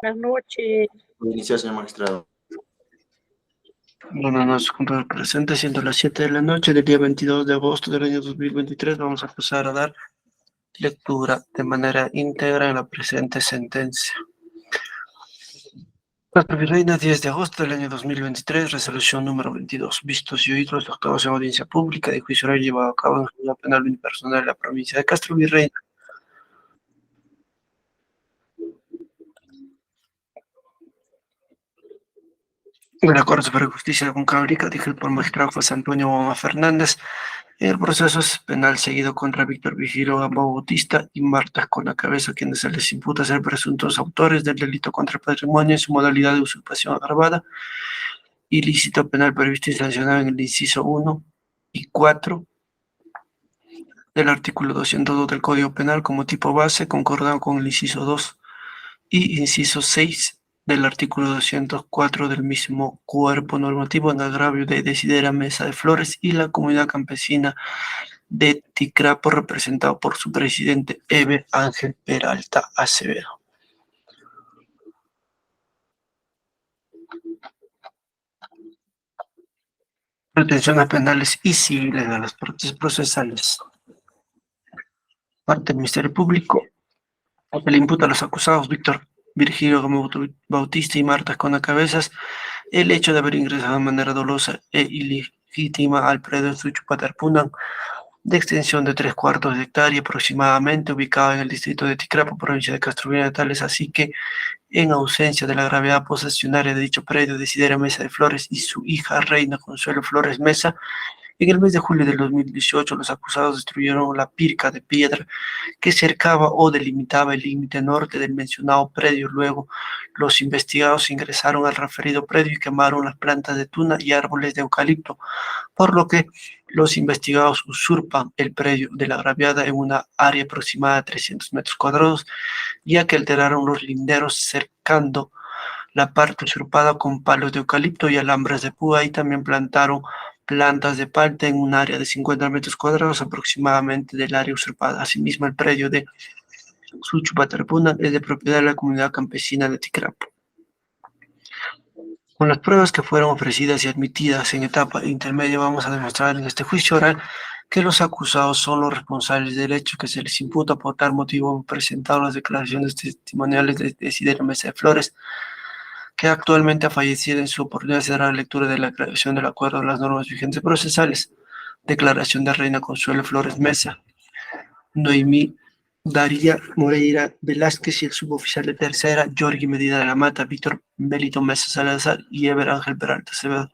Buenas noches. Inicia, señor magistrado. Buenas noches, compañero presente, siendo las 7 de la noche del día 22 de agosto del año 2023. Vamos a empezar a dar lectura de manera íntegra en la presente sentencia. Castro Virreina, 10 de agosto del año 2023, resolución número 22. Vistos y oídos los octavos en audiencia pública de juicio oral llevado a cabo en el juzgado penal unipersonal de la provincia de Castro Virreina. De la Corte Superior de Justicia de Concabrica, dirigido por el magistrado José Antonio Goma Fernández, el proceso penal seguido contra Víctor Vigilo Gamboa Bautista y Marta Con Cabeza, quienes se les imputa ser presuntos autores del delito contra el patrimonio en su modalidad de usurpación agravada, ilícito penal previsto y sancionado en el inciso 1 y 4 del artículo 202 del Código Penal como tipo base, concordado con el inciso 2 y inciso 6 del artículo 204 del mismo cuerpo normativo en agravio de Desidera Mesa de Flores y la comunidad campesina de Ticrapo, representado por su presidente Eber Ángel Peralta Acevedo. Pretensiones penales y civiles de las partes procesales. Parte del Ministerio Público, se le imputa a los acusados Víctor Virgilio Gamboa Bautista y Marta Con Cabezas el hecho de haber ingresado de manera dolosa e ilegítima al predio Suchupatarpunán, de extensión de 3/4 de hectárea aproximadamente, ubicado en el distrito de Ticrapo, provincia de Castro Virreina, tales así que, en ausencia de la gravedad posesionaria de dicho predio, Desidera Mesa de Flores y su hija Reina Consuelo Flores Mesa, en el mes de julio del 2018, los acusados destruyeron la pirca de piedra que cercaba o delimitaba el límite norte del mencionado predio. Luego, los investigados ingresaron al referido predio y quemaron las plantas de tuna y árboles de eucalipto, por lo que los investigados usurpan el predio de la agraviada en una área aproximada de 300 metros cuadrados, ya que alteraron los linderos cercando la parte usurpada con palos de eucalipto y alambres de púa, y también plantaron plantas de palta en un área de 50 metros cuadrados aproximadamente del área usurpada. Asimismo, el predio de Suchupatarpunán es de propiedad de la comunidad campesina de Ticrapo. Con las pruebas que fueron ofrecidas y admitidas en etapa intermedia, vamos a demostrar en este juicio oral que los acusados son los responsables del hecho que se les imputa. Por tal motivo han presentado las declaraciones testimoniales de Desidera Mesa de Flores, que actualmente ha fallecido. En su oportunidad se dará lectura de la aclaración del acuerdo de las normas vigentes procesales. Declaración de Reina Consuelo Flores Mesa, Noemí Daría Moreira Velázquez y el suboficial de tercera, Jorge Medina de la Mata, Víctor Melito Mesa Salazar y Eber Ángel Peralta Acevedo.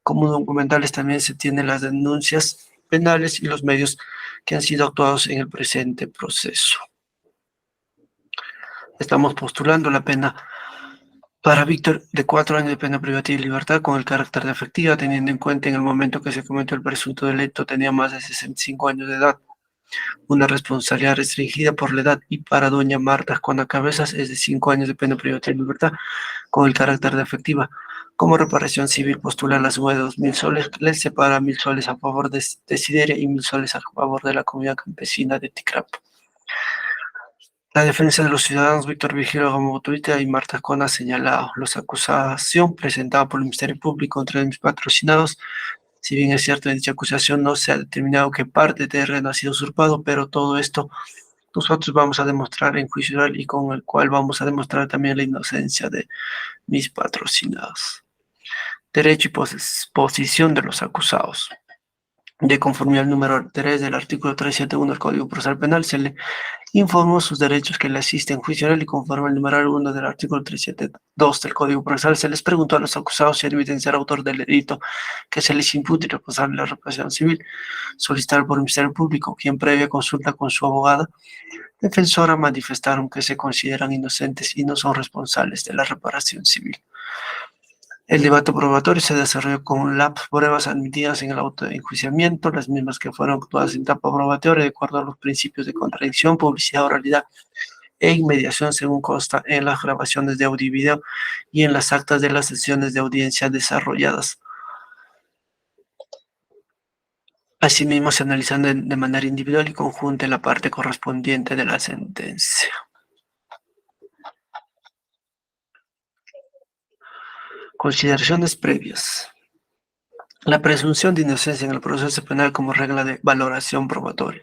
Como documentales también se tienen las denuncias penales y los medios que han sido actuados en el presente proceso. Estamos postulando la pena para Víctor de 4 años de pena privativa de libertad con el carácter de efectiva, teniendo en cuenta en el momento que se cometió el presunto delito tenía más de 65 años de edad, una responsabilidad restringida por la edad, y para doña Marta Con Cabezas es de 5 años de pena privativa de libertad con el carácter de efectiva. Como reparación civil postula la suma de 2.000 soles, le separa 1.000 soles a favor de Desidera y 1.000 soles a favor de la comunidad campesina de Ticrapo. La defensa de los ciudadanos Víctor Vigilo Gamboa Bautista y Marta Con ha señalado los acusación presentada por el Ministerio Público contra mis patrocinados. Si bien es cierto, en dicha acusación no se ha determinado qué parte de terreno ha sido usurpado, pero todo esto nosotros vamos a demostrar en juicio oral, y con el cual vamos a demostrar también la inocencia de mis patrocinados. Derecho y posición de los acusados. De conformidad al número 3 del artículo 371 del Código Procesal Penal, se le informó sus derechos que le asisten en juicio oral, y conforme al numeral 1 del artículo 372 del Código Procesal, se les preguntó a los acusados si admiten ser autor del delito que se les impute y responsable de la reparación civil, solicitar por el Ministerio Público, quien previa consulta con su abogada defensora manifestaron que se consideran inocentes y no son responsables de la reparación civil. El debate probatorio se desarrolló con las pruebas admitidas en el auto de enjuiciamiento, las mismas que fueron actuadas en etapa probatoria de acuerdo a los principios de contradicción, publicidad, oralidad e inmediación, según consta en las grabaciones de audio y video y en las actas de las sesiones de audiencia desarrolladas. Asimismo, se analizan de manera individual y conjunta en la parte correspondiente de la sentencia. Consideraciones previas. La presunción de inocencia en el proceso penal como regla de valoración probatoria.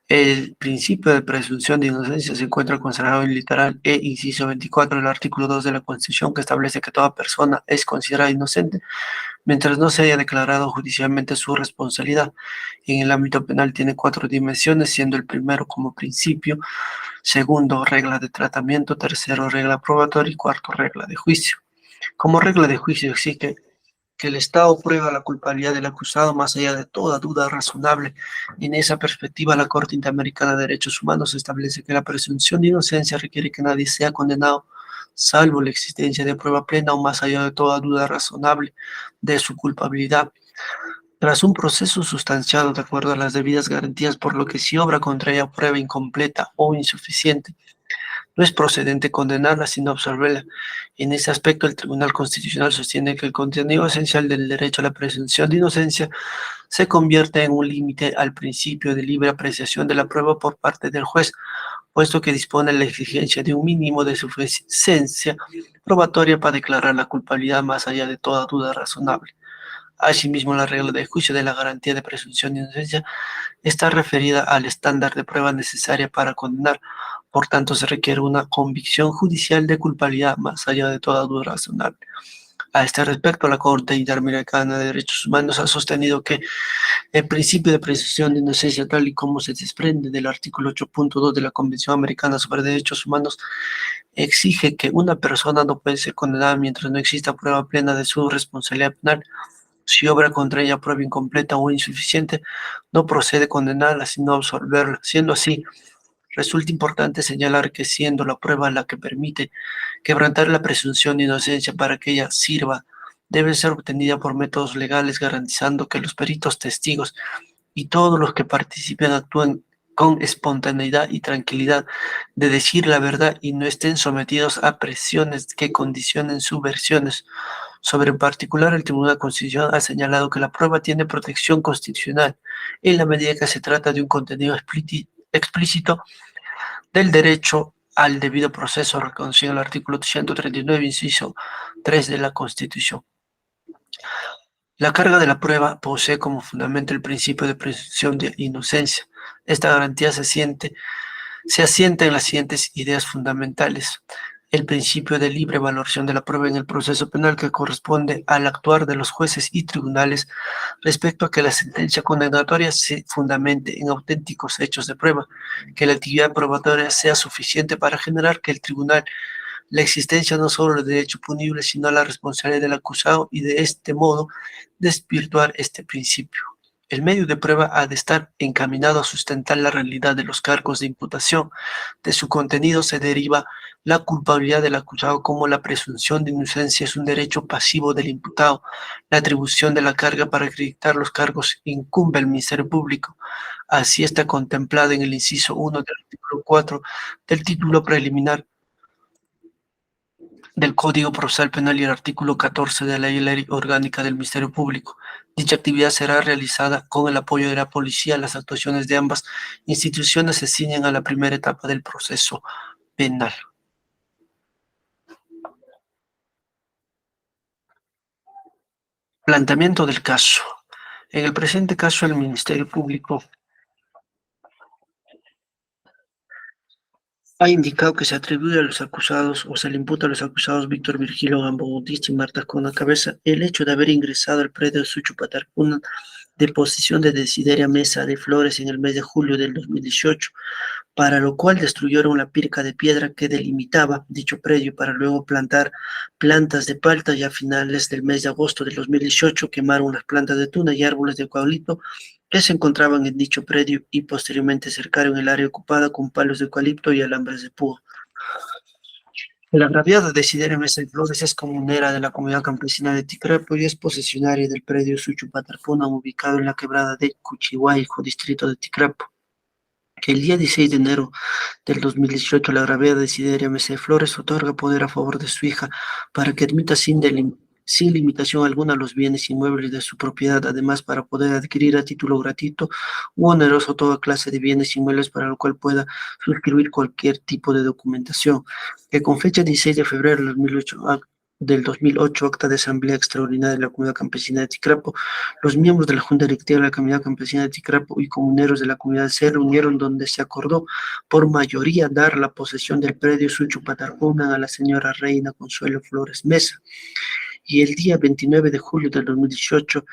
El principio de presunción de inocencia se encuentra consagrado en literal E, inciso 24 del artículo 2 de la Constitución, que establece que toda persona es considerada inocente mientras no se haya declarado judicialmente su responsabilidad. En el ámbito penal tiene 4 dimensiones, siendo el primero como principio, segundo, regla de tratamiento, tercero, regla probatoria y cuarto, regla de juicio. Como regla de juicio exige que el Estado prueba la culpabilidad del acusado más allá de toda duda razonable. En esa perspectiva, la Corte Interamericana de Derechos Humanos establece que la presunción de inocencia requiere que nadie sea condenado, salvo la existencia de prueba plena o más allá de toda duda razonable de su culpabilidad. Tras un proceso sustanciado de acuerdo a las debidas garantías, por lo que si obra contra ella prueba incompleta o insuficiente, no es procedente condenarla, sino absolverla. En ese aspecto, el Tribunal Constitucional sostiene que el contenido esencial del derecho a la presunción de inocencia se convierte en un límite al principio de libre apreciación de la prueba por parte del juez, puesto que dispone la exigencia de un mínimo de suficiencia probatoria para declarar la culpabilidad más allá de toda duda razonable. Asimismo, la regla de juicio de la garantía de presunción de inocencia está referida al estándar de prueba necesaria para condenar. Por tanto, se requiere una convicción judicial de culpabilidad más allá de toda duda razonable. A este respecto, la Corte Interamericana de Derechos Humanos ha sostenido que el principio de presunción de inocencia, tal y como se desprende del artículo 8.2 de la Convención Americana sobre Derechos Humanos, exige que una persona no puede ser condenada mientras no exista prueba plena de su responsabilidad penal. Si obra contra ella prueba incompleta o insuficiente, no procede condenarla, sino absolverla. Siendo así, resulta importante señalar que siendo la prueba la que permite quebrantar la presunción de inocencia para que ella sirva, debe ser obtenida por métodos legales, garantizando que los peritos, testigos y todos los que participen actúen con espontaneidad y tranquilidad de decir la verdad y no estén sometidos a presiones que condicionen sus versiones. Sobre en particular, el Tribunal Constitucional ha señalado que la prueba tiene protección constitucional en la medida que se trata de un contenido explícito del derecho al debido proceso reconocido en el artículo 139, inciso 3 de la Constitución. La carga de la prueba posee como fundamento el principio de presunción de inocencia. Esta garantía se asienta en las siguientes ideas fundamentales. El principio de libre valoración de la prueba en el proceso penal, que corresponde al actuar de los jueces y tribunales respecto a que la sentencia condenatoria se fundamente en auténticos hechos de prueba, que la actividad probatoria sea suficiente para generar que el tribunal la existencia no solo del derecho punible, sino la responsabilidad del acusado y de este modo desvirtuar este principio. El medio de prueba ha de estar encaminado a sustentar la realidad de los cargos de imputación. De su contenido se deriva la culpabilidad del acusado, como la presunción de inocencia es un derecho pasivo del imputado. La atribución de la carga para acreditar los cargos incumbe al Ministerio Público. Así está contemplado en el inciso 1 del artículo 4 del título preliminar del Código Procesal Penal y el artículo 14 de la Ley Orgánica del Ministerio Público. Dicha actividad será realizada con el apoyo de la policía. Las actuaciones de ambas instituciones se ciñen a la primera etapa del proceso penal. Planteamiento del caso. En el presente caso, el Ministerio Público ha indicado que se atribuye a los acusados o se le imputa a los acusados Víctor Virgilio Gambo Bautista y Marta Cona Cabeza el hecho de haber ingresado al predio Suchupatarcuna de posición de Desideria Mesa de Flores en el mes de julio del 2018, para lo cual destruyeron la pirca de piedra que delimitaba dicho predio para luego plantar plantas de palta, y a finales del mes de agosto del 2018 quemaron las plantas de tuna y árboles de eucalipto que se encontraban en dicho predio y posteriormente cercaron el área ocupada con palos de eucalipto y alambres de púa. La agraviada Desideria Mesa de Flores es comunera de la comunidad campesina de Ticrapo y es posesionaria del predio Suchupatarpuna, ubicado en la quebrada de Cuchihuayco, distrito de Ticrapo, que el día 16 de enero del 2018 la agraviada Desideria Mesa de Flores otorga poder a favor de su hija para que admita sin limitación alguna los bienes inmuebles de su propiedad, además para poder adquirir a título gratuito u oneroso toda clase de bienes inmuebles para lo cual pueda suscribir cualquier tipo de documentación, que con fecha 16 de febrero de 2008 del 2008, acta de asamblea extraordinaria de la comunidad campesina de Ticrapo, los miembros de la Junta Directiva de la Comunidad Campesina de Ticrapo y comuneros de la comunidad se reunieron donde se acordó por mayoría dar la posesión del predio Suchupatarpuna a la señora Reina Consuelo Flores Mesa. Y el día 29 de julio del 2018,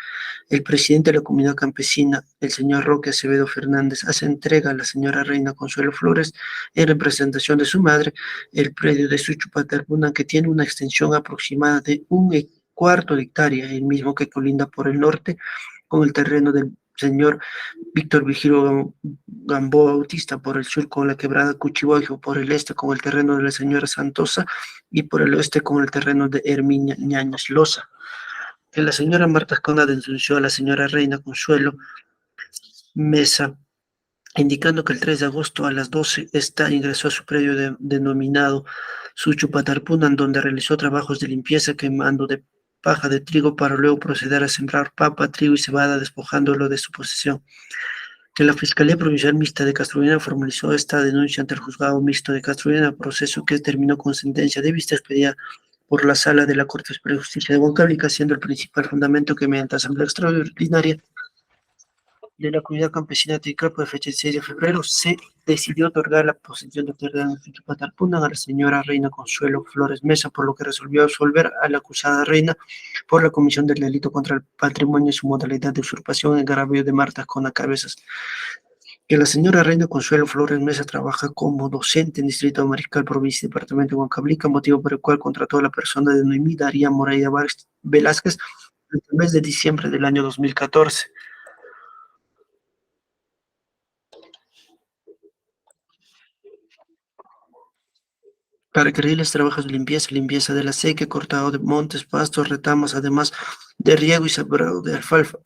el presidente de la comunidad campesina, el señor Roque Acevedo Fernández, hace entrega a la señora Reina Consuelo Flores, en representación de su madre, el predio de Suchupatarpuna, que tiene una extensión aproximada de un cuarto de hectárea, el mismo que colinda por el norte con el terreno del señor Víctor Vigilio Gamboa Bautista, por el sur con la quebrada Cuchihuayo, por el este con el terreno de la señora Santosa y por el oeste con el terreno de Herminia Ñañas Loza. Que la señora Marta Esconda denunció a la señora Reina Consuelo Mesa, indicando que el 3 de agosto a las 12 esta ingresó a su predio denominado Suchupatarpunan, donde realizó trabajos de limpieza quemando de paja de trigo para luego proceder a sembrar papa, trigo y cebada, despojándolo de su posesión. Que la Fiscalía Provincial Mixta de Castrojena formalizó esta denuncia ante el Juzgado Mixto de Castrojena, proceso que terminó con sentencia de vista expedida por la Sala de la Corte Superior de Justicia de Huancavelica, siendo el principal fundamento que mediante asamblea extraordinaria de la comunidad campesina de Ticrapo de fecha 6 de febrero se decidió otorgar la posesión de terreno de Suchupatarpuna a la señora Reina Consuelo Flores Mesa, por lo que resolvió absolver a la acusada reina por la comisión del delito contra el patrimonio y su modalidad de usurpación en agravio de Marta Esconda Cabezas. Que la señora Reina Consuelo Flores Mesa trabaja como docente en Distrito Mariscal, provincia y departamento de Huancavelica, motivo por el cual contrató a la persona de Noemí Daría Moreira Velázquez en el mes de diciembre del año 2014. Para que realice trabajos de limpieza de la sequía, cortado de montes, pastos, retamas, además de riego y sembrado de alfalfa.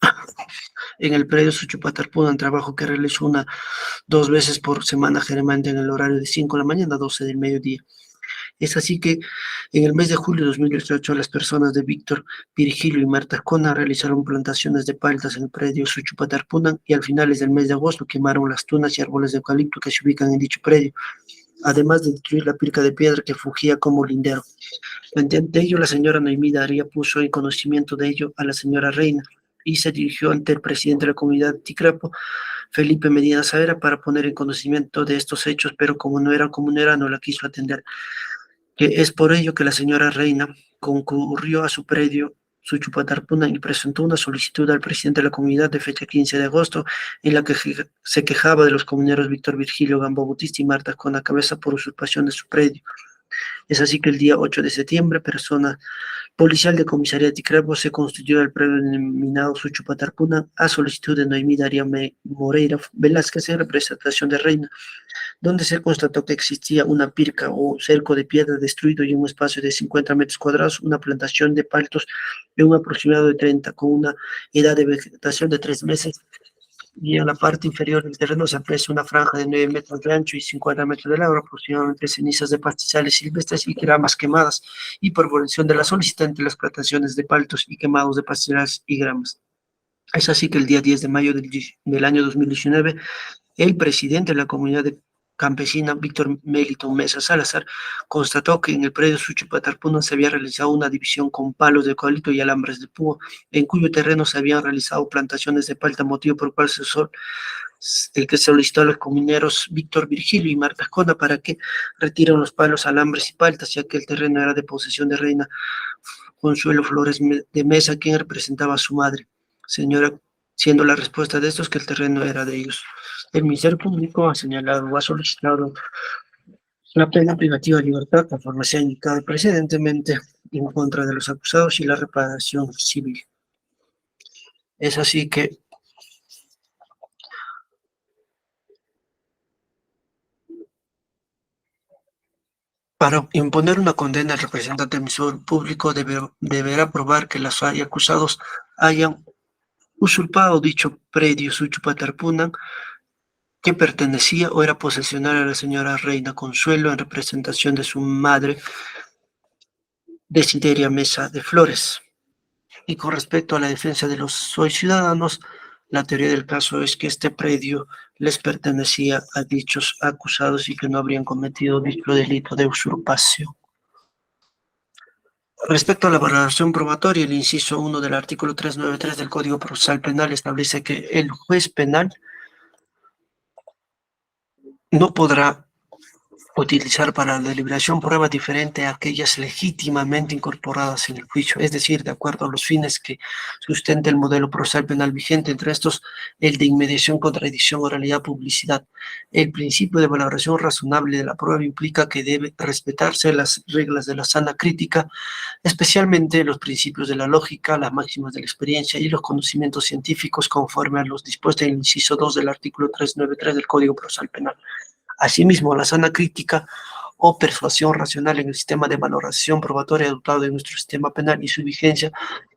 En el predio Suchupatarpuna, trabajo que realizó dos veces por semana, generalmente en el horario de 5 de la mañana a 12 del mediodía. Es así que en el mes de julio de 2018, las personas de Víctor Virgilio y Marta Escona realizaron plantaciones de paltas en el predio Suchupatarpuna y al finales del mes de agosto quemaron las tunas y árboles de eucalipto que se ubican en dicho predio, además de destruir la pirca de piedra que fungía como lindero. Mediante ello, la señora Noemí Daría puso en conocimiento de ello a la señora Reina y se dirigió ante el presidente de la comunidad de Ticrapo, Felipe Medina Saavedra, para poner en conocimiento de estos hechos, pero como no era comunera, no la quiso atender. Que es por ello que la señora Reina concurrió a su predio Suchupatarpuna y presentó una solicitud al presidente de la comunidad de fecha 15 de agosto, en la que se quejaba de los comuneros Víctor Virgilio Gamboa Bautista y Marta Esconda Cabeza por usurpación de su predio. Es así que el día 8 de septiembre, persona policial de comisaría de Ticrapo se constituyó el predio denominado Suchupatarpuna a solicitud de Noemí Daría Moreira Velázquez en representación de Reina, donde se constató que existía una pirca o cerco de piedra destruido y un espacio de 50 metros cuadrados, una plantación de paltos de un aproximado de 30, con una edad de vegetación de 3 meses, y en la parte inferior del terreno se aprecia una franja de 9 metros de ancho y 50 metros de largo, aproximadamente cenizas de pastizales silvestres y gramas quemadas, y por voluntad de la solicitante las plantaciones de paltos y quemados de pastizales y gramas. Es así que el día 10 de mayo del año 2019, el presidente de la comunidad campesina, Víctor Melito Mesa Salazar, constató que en el predio Suchupatarpuna se había realizado una división con palos de eucalipto y alambres de púa, en cuyo terreno se habían realizado plantaciones de palta, motivo por el cual el que solicitó a los comuneros Víctor Virgilio y Marta Esconda para que retiren los palos, alambres y paltas, ya que el terreno era de posesión de Reina Consuelo Flores de Mesa, quien representaba a su madre, señora, siendo la respuesta de estos que el terreno era de ellos. El Ministerio Público ha señalado o ha solicitado la pena privativa de libertad, conforme se ha indicado precedentemente, en contra de los acusados y la reparación civil. Es así que para imponer una condena, el representante del Ministerio Público deberá probar que los acusados hayan usurpado dicho predio Suchupatarpuna, que pertenecía o era posesionario a la señora Reina Consuelo en representación de su madre, Desideria Mesa de Flores. Y con respecto a la defensa de los ciudadanos, la teoría del caso es que este predio les pertenecía a dichos acusados y que no habrían cometido dicho delito de usurpación. Respecto a la valoración probatoria, el inciso 1 del artículo 393 del Código Procesal Penal establece que el juez penal no podrá utilizar para la deliberación pruebas diferentes a aquellas legítimamente incorporadas en el juicio, es decir, de acuerdo a los fines que sustenta el modelo procesal penal vigente, entre estos el de inmediación, contradicción, oralidad, publicidad. El principio de valoración razonable de la prueba implica que debe respetarse las reglas de la sana crítica, especialmente los principios de la lógica, las máximas de la experiencia y los conocimientos científicos conforme a los dispuestos en el inciso 2 del artículo 393 del Código Procesal Penal. Asimismo, la sana crítica o persuasión racional en el sistema de valoración probatoria adoptado de nuestro sistema penal y su vigencia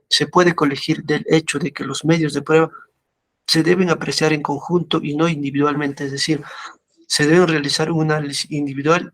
se puede colegir del hecho de que los medios de prueba se deben apreciar en conjunto y no individualmente, es decir, se debe realizar un análisis individual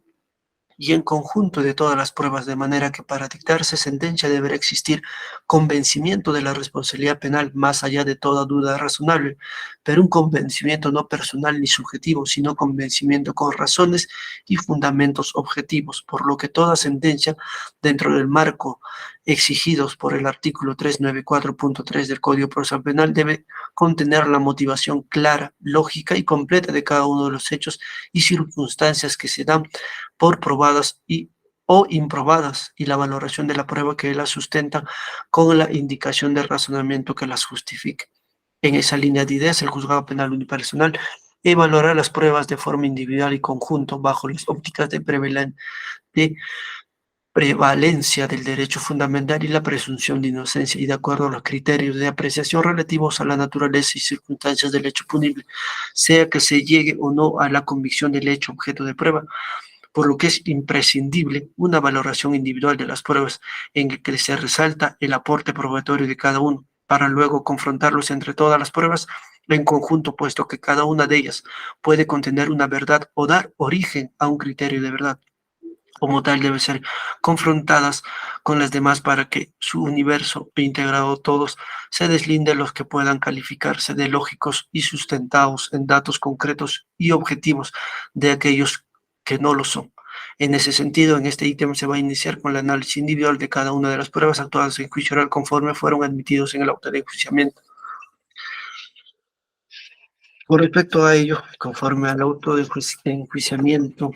y en conjunto de todas las pruebas, de manera que para dictarse sentencia deberá existir convencimiento de la responsabilidad penal más allá de toda duda razonable, pero un convencimiento no personal ni subjetivo, sino convencimiento con razones y fundamentos objetivos, por lo que toda sentencia dentro del marco exigidos por el artículo 394.3 del Código Procesal Penal debe contener la motivación clara, lógica y completa de cada uno de los hechos y circunstancias que se dan por probadas o improbadas y la valoración de la prueba que las sustenta con la indicación de razonamiento que las justifique. En esa línea de ideas, el juzgado penal unipersonal evaluará las pruebas de forma individual y conjunto bajo las ópticas de prevalencia del derecho fundamental y la presunción de inocencia y de acuerdo a los criterios de apreciación relativos a la naturaleza y circunstancias del hecho punible, sea que se llegue o no a la convicción del hecho objeto de prueba, por lo que es imprescindible una valoración individual de las pruebas en el que se resalta el aporte probatorio de cada uno, para luego confrontarlos entre todas las pruebas en conjunto, puesto que cada una de ellas puede contener una verdad o dar origen a un criterio de verdad. Como tal, deben ser confrontadas con las demás para que su universo integrado todos se deslinde los que puedan calificarse de lógicos y sustentados en datos concretos y objetivos de aquellos que no lo son. En ese sentido, en este ítem se va a iniciar con el análisis individual de cada una de las pruebas actuadas en juicio oral conforme fueron admitidos en el auto de enjuiciamiento. Con respecto a ello, conforme al auto de enjuiciamiento,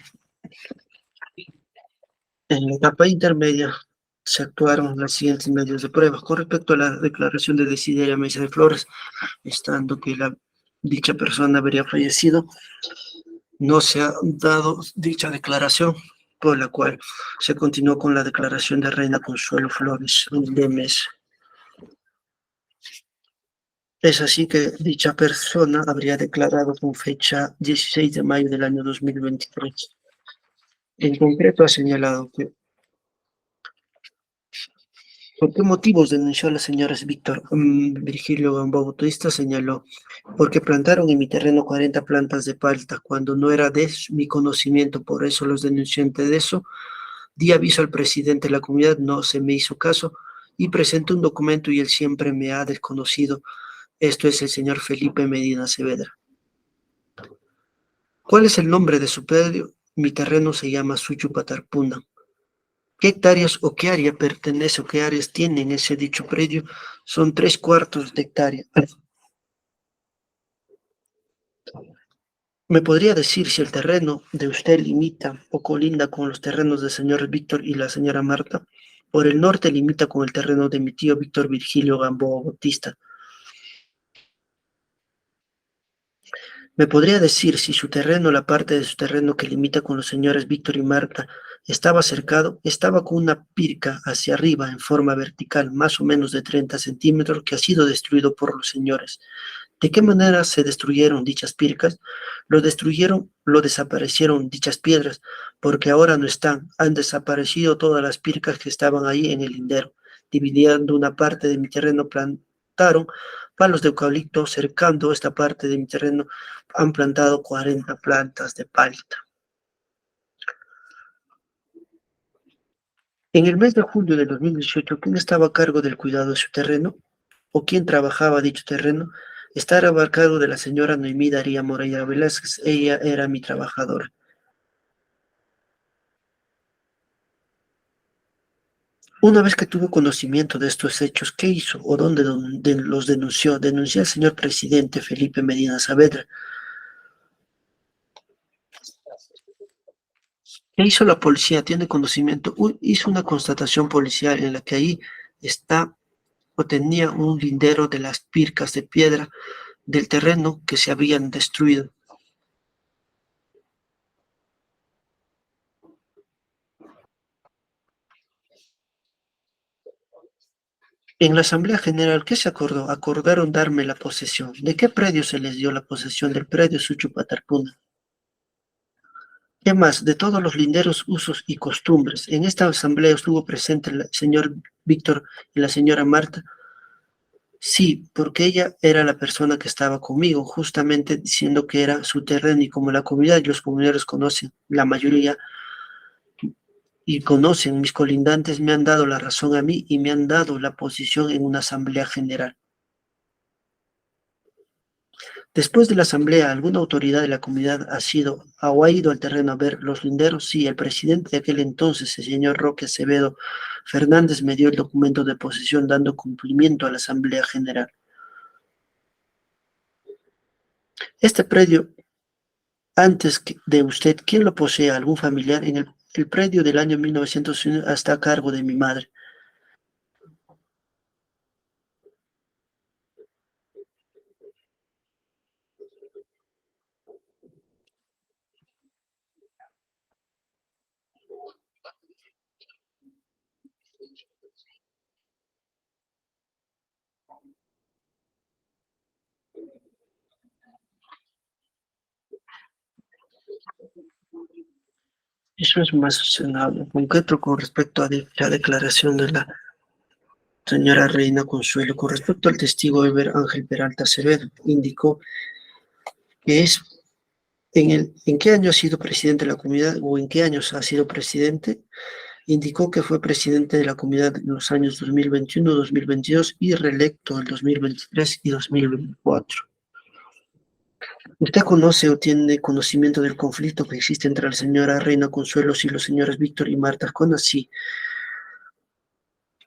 en la etapa intermedia se actuaron las siguientes medios de prueba. Con respecto a la declaración de Desideria Mesa de Flores, estando que dicha persona habría fallecido, no se ha dado dicha declaración, por la cual se continuó con la declaración de Reina Consuelo Flores de Mesa. Es así que dicha persona habría declarado con fecha 16 de mayo del año 2023. En concreto ha señalado que ¿por qué motivos denunció a la señora Víctor Virgilio Gamboa Bautista? Señaló, porque plantaron en mi terreno 40 plantas de palta cuando no era de mi conocimiento, por eso los denuncié de eso. Di aviso al presidente de la comunidad, no se me hizo caso y presenté un documento y él siempre me ha desconocido. Esto es el señor Felipe Medina Saavedra. ¿Cuál es el nombre de su predio? Mi terreno se llama Suchupatarpuna. ¿Qué hectáreas o qué área pertenece o qué áreas tienen ese dicho predio? Son 3/4 de hectárea. ¿Me podría decir si el terreno de usted limita o colinda con los terrenos del señor Víctor y la señora Marta? Por el norte limita con el terreno de mi tío Víctor Virgilio Gamboa Bautista. ¿Me podría decir si su terreno, la parte de su terreno que limita con los señores Víctor y Marta, estaba cercado? Estaba con una pirca hacia arriba en forma vertical, más o menos de 30 centímetros, que ha sido destruido por los señores. ¿De qué manera se destruyeron dichas pircas? Lo destruyeron, lo desaparecieron dichas piedras, porque ahora no están. Han desaparecido todas las pircas que estaban ahí en el lindero. Dividiendo una parte de mi terreno, plantaron palos de eucalipto. Cercando esta parte de mi terreno, han plantado 40 plantas de palta. En el mes de julio de 2018, ¿quién estaba a cargo del cuidado de su terreno? ¿O quién trabajaba dicho terreno? Estaba a cargo de la señora Noemí Daría Moreira Velázquez. Ella era mi trabajadora. Una vez que tuvo conocimiento de estos hechos, ¿qué hizo o dónde los denunció? Denunció al señor presidente Felipe Medina Saavedra. ¿Qué hizo la policía? ¿Tiene conocimiento? Hizo una constatación policial en la que ahí está o tenía un lindero de las pircas de piedra del terreno que se habían destruido. En la Asamblea General, ¿qué se acordó? Acordaron darme la posesión. ¿De qué predio se les dio la posesión? Del predio Suchupatarpuna. ¿Qué más? De todos los linderos usos y costumbres. En esta asamblea estuvo presente el señor Víctor y la señora Marta. Sí, porque ella era la persona que estaba conmigo, justamente diciendo que era su terreno y como la comunidad y los comuneros conocen, la mayoría, y conocen, mis colindantes me han dado la razón a mí y me han dado la posición en una asamblea general. Después de la asamblea, ¿alguna autoridad de la comunidad ha sido o ha ido al terreno a ver los linderos? Sí, el presidente de aquel entonces, el señor Roque Acevedo Fernández, me dio el documento de posesión dando cumplimiento a la asamblea general. Este predio, de usted, ¿quién lo posee? ¿Algún familiar? En el predio del año 1901 está a cargo de mi madre. Eso es más razonable. Concreto con respecto a la declaración de la señora Reina Consuelo, con respecto al testigo Eber Ángel Peralta Acevedo, indicó que en qué año ha sido presidente de la comunidad o en qué años ha sido presidente, indicó que fue presidente de la comunidad en los años 2021, 2022 y reelecto en 2023 y 2024. ¿Usted conoce o tiene conocimiento del conflicto que existe entre la señora Reina Consuelo y los señores Víctor y Marta Ascona? Sí.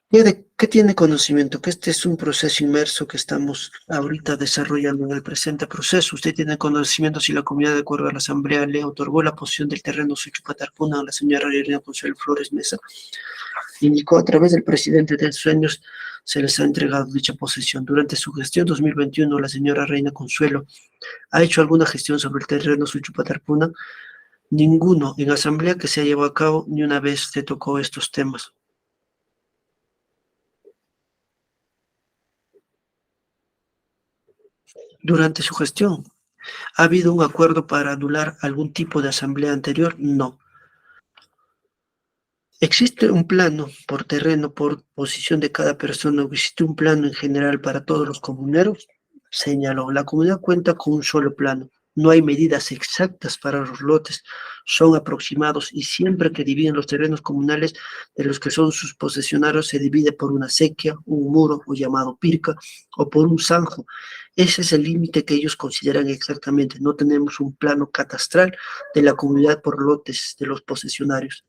¿Qué tiene conocimiento? Que este es un proceso inmerso que estamos ahorita desarrollando en el presente proceso. ¿Usted tiene conocimiento si la comunidad, de acuerdo a la Asamblea, le otorgó la posesión del terreno Suchupatarpuna a la señora Reina Consuelo Flores Mesa? Indicó a través del presidente de sueños se les ha entregado dicha posesión. Durante su gestión 2021, la señora Reina Consuelo ha hecho alguna gestión sobre el terreno Suchupatarpuna. Ninguno en asamblea que se ha llevado a cabo ni una vez se tocó estos temas. Durante su gestión, ¿ha habido un acuerdo para anular algún tipo de asamblea anterior? No. ¿Existe un plano por terreno, por posición de cada persona? ¿O existe un plano en general para todos los comuneros? Señaló, la comunidad cuenta con un solo plano. No hay medidas exactas para los lotes, son aproximados y siempre que dividen los terrenos comunales de los que son sus posesionarios se divide por una sequía, un muro o llamado pirca o por un zanjo. Ese es el límite que ellos consideran exactamente. No tenemos un plano catastral de la comunidad por lotes de los posesionarios.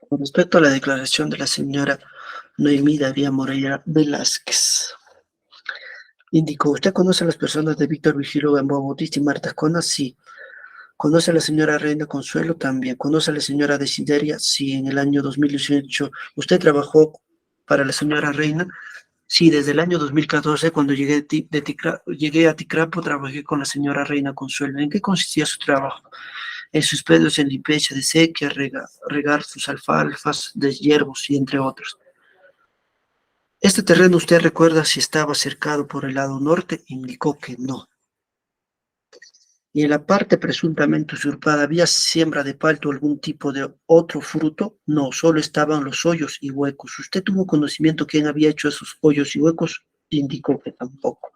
Con respecto a la declaración de la señora Noemí Daría Moreira Velázquez, indicó, ¿usted conoce a las personas de Víctor Vigilio Gamboa Bautista y Marta Ascona? Sí. ¿Conoce a la señora Reina Consuelo? También. ¿Conoce a la señora Desideria? Sí, en el año 2018. ¿Usted trabajó para la señora Reina? Sí, desde el año 2014, cuando llegué a Ticrapo, trabajé con la señora Reina Consuelo. ¿En qué consistía su trabajo? En sus pedidos en limpieza de sequía, regar sus alfalfas, deshiervos y entre otros. Este terreno, ¿usted recuerda si estaba cercado por el lado norte? Indicó que no. Y en la parte presuntamente usurpada, ¿había siembra de palto o algún tipo de otro fruto? No, solo estaban los hoyos y huecos. ¿Usted tuvo conocimiento quién había hecho esos hoyos y huecos? Indicó que tampoco.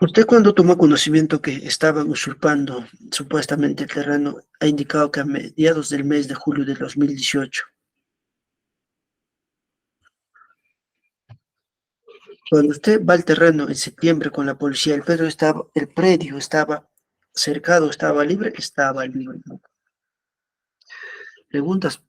Usted cuando tomó conocimiento que estaban usurpando supuestamente el terreno, ha indicado que a mediados del mes de julio de 2018. Cuando usted va al terreno en septiembre con la policía, el predio estaba cercado, estaba libre, estaba libre. Preguntas.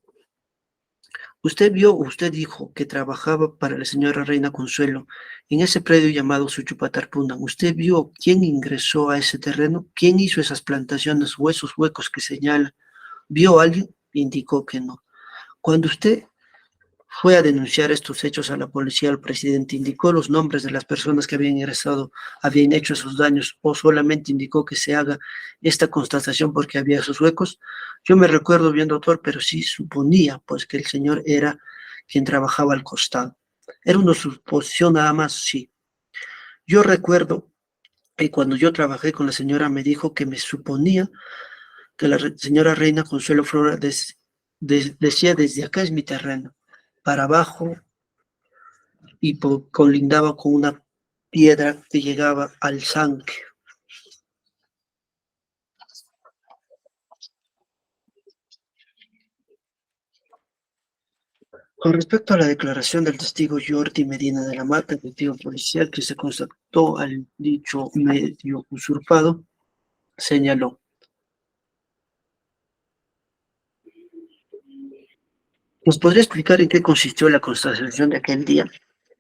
Usted vio, usted dijo que trabajaba para la señora Reina Consuelo en ese predio llamado Suchupatarpuna. ¿Usted vio quién ingresó a ese terreno? ¿Quién hizo esas plantaciones o esos huecos que señala? ¿Vio a alguien? Indicó que no. Cuando usted fue a denunciar estos hechos a la policía, el presidente indicó los nombres de las personas que habían ingresado, habían hecho esos daños, o solamente indicó que se haga esta constatación porque había esos huecos. Yo me recuerdo bien, doctor, pero sí suponía pues que el señor era quien trabajaba al costado. Era una suposición nada más, sí. Yo recuerdo que cuando yo trabajé con la señora me dijo que me suponía que la señora Reina Consuelo Flores decía desde acá es mi terreno, para abajo y colindaba con una piedra que llegaba al Sanque. Con respecto a la declaración del testigo Jordi Medina de la Mata, detective policial que se constató al dicho medio usurpado, señaló: ¿nos podría explicar en qué consistió la constatación de aquel día?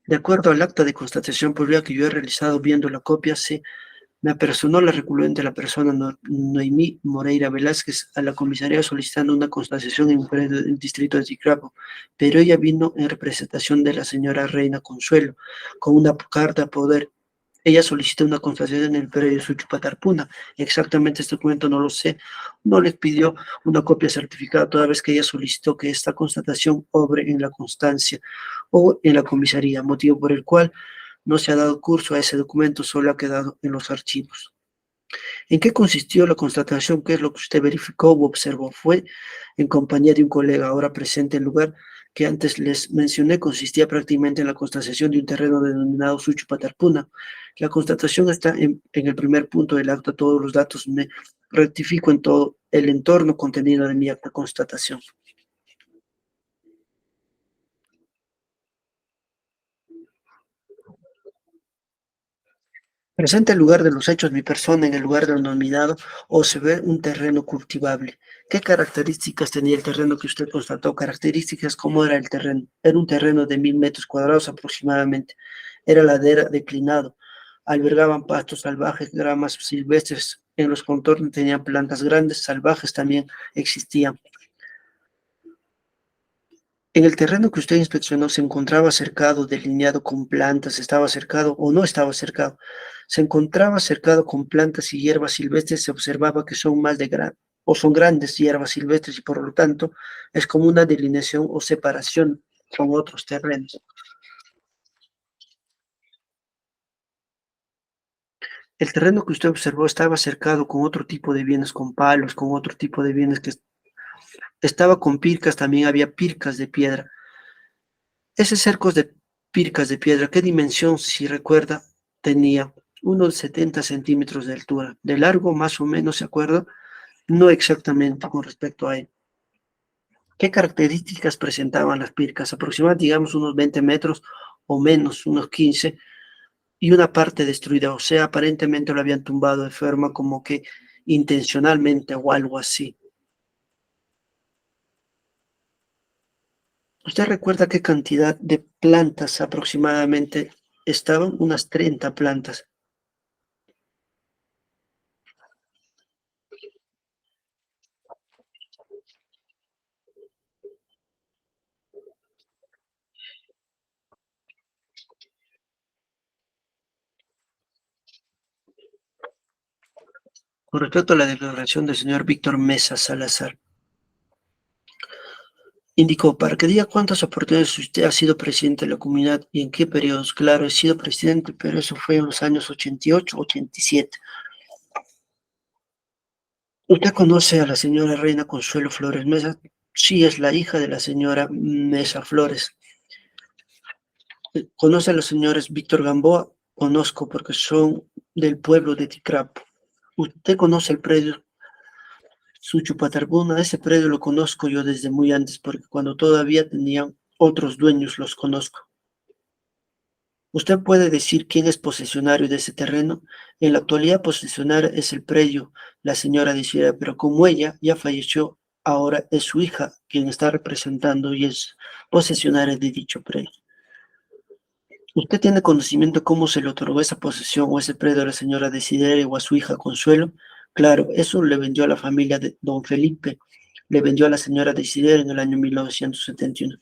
De acuerdo al acta de constatación pública que yo he realizado viendo la copia, me apersonó la recluyente la persona Noemí Moreira Velázquez a la comisaría solicitando una constatación en el distrito de Ticrapo, pero ella vino en representación de la señora Reina Consuelo con una carta a poder. Ella solicitó una constatación en el predio Suchupatarpuna. Exactamente este documento no lo sé. No les pidió una copia certificada toda vez que ella solicitó que esta constatación obre en la constancia o en la comisaría, motivo por el cual no se ha dado curso a ese documento, solo ha quedado en los archivos. ¿En qué consistió la constatación? ¿Qué es lo que usted verificó o observó? Fue en compañía de un colega ahora presente en el lugar que antes les mencioné, consistía prácticamente en la constatación de un terreno denominado Suchupatarpuna. La constatación está en el primer punto del acta, todos los datos me rectifico en todo el entorno contenido de mi acta constatación. Presenta el lugar de los hechos mi persona en el lugar denominado o se ve un terreno cultivable. ¿Qué características tenía el terreno que usted constató? Características, ¿cómo era el terreno? Era un terreno de 1000 metros cuadrados aproximadamente. Era ladera declinado. Albergaban pastos salvajes, gramas silvestres. En los contornos tenían plantas grandes, salvajes también existían. En el terreno que usted inspeccionó se encontraba cercado, delineado con plantas, estaba cercado o no estaba cercado. Se encontraba cercado con plantas y hierbas silvestres, se observaba que son más de gran o son grandes hierbas silvestres y por lo tanto es como una delineación o separación con otros terrenos. El terreno que usted observó estaba cercado con otro tipo de bienes, con palos, con otro tipo de bienes que estaba con pircas, también había pircas de piedra. Ese cerco de pircas de piedra, ¿qué dimensión, si recuerda, tenía? Unos 70 centímetros de altura. De largo, más o menos, ¿se acuerda? No exactamente con respecto a él. ¿Qué características presentaban las pircas? Aproximadamente, digamos, unos 20 metros o menos, unos 15, y una parte destruida. O sea, aparentemente lo habían tumbado de forma como que intencionalmente o algo así. ¿Usted recuerda qué cantidad de plantas aproximadamente estaban? Unas 30 plantas. Con respecto a la declaración del señor Víctor Mesa Salazar, indicó, para que diga cuántas oportunidades usted ha sido presidente de la comunidad y en qué periodos. Claro, he sido presidente, pero eso fue en los años 88, 87. ¿Usted conoce a la señora Reina Consuelo Flores Mesa? Sí, es la hija de la señora Mesa Flores. ¿Conoce a los señores Víctor Gamboa? conozco porque son del pueblo de Ticrapo. Usted conoce el predio Suchupatarbuna, ese predio lo conozco yo desde muy antes, porque cuando todavía tenían otros dueños los conozco. ¿Usted puede decir quién es posesionario de ese terreno? En la actualidad posesionaria es el predio, la señora Desideria, pero como ella ya falleció, ahora es su hija quien está representando y es posesionaria de dicho predio. ¿Usted tiene conocimiento cómo se le otorgó esa posesión o ese predio a la señora Desideria o a su hija Consuelo? Claro, eso le vendió a la familia de don Felipe, le vendió a la señora Desideria en el año 1971.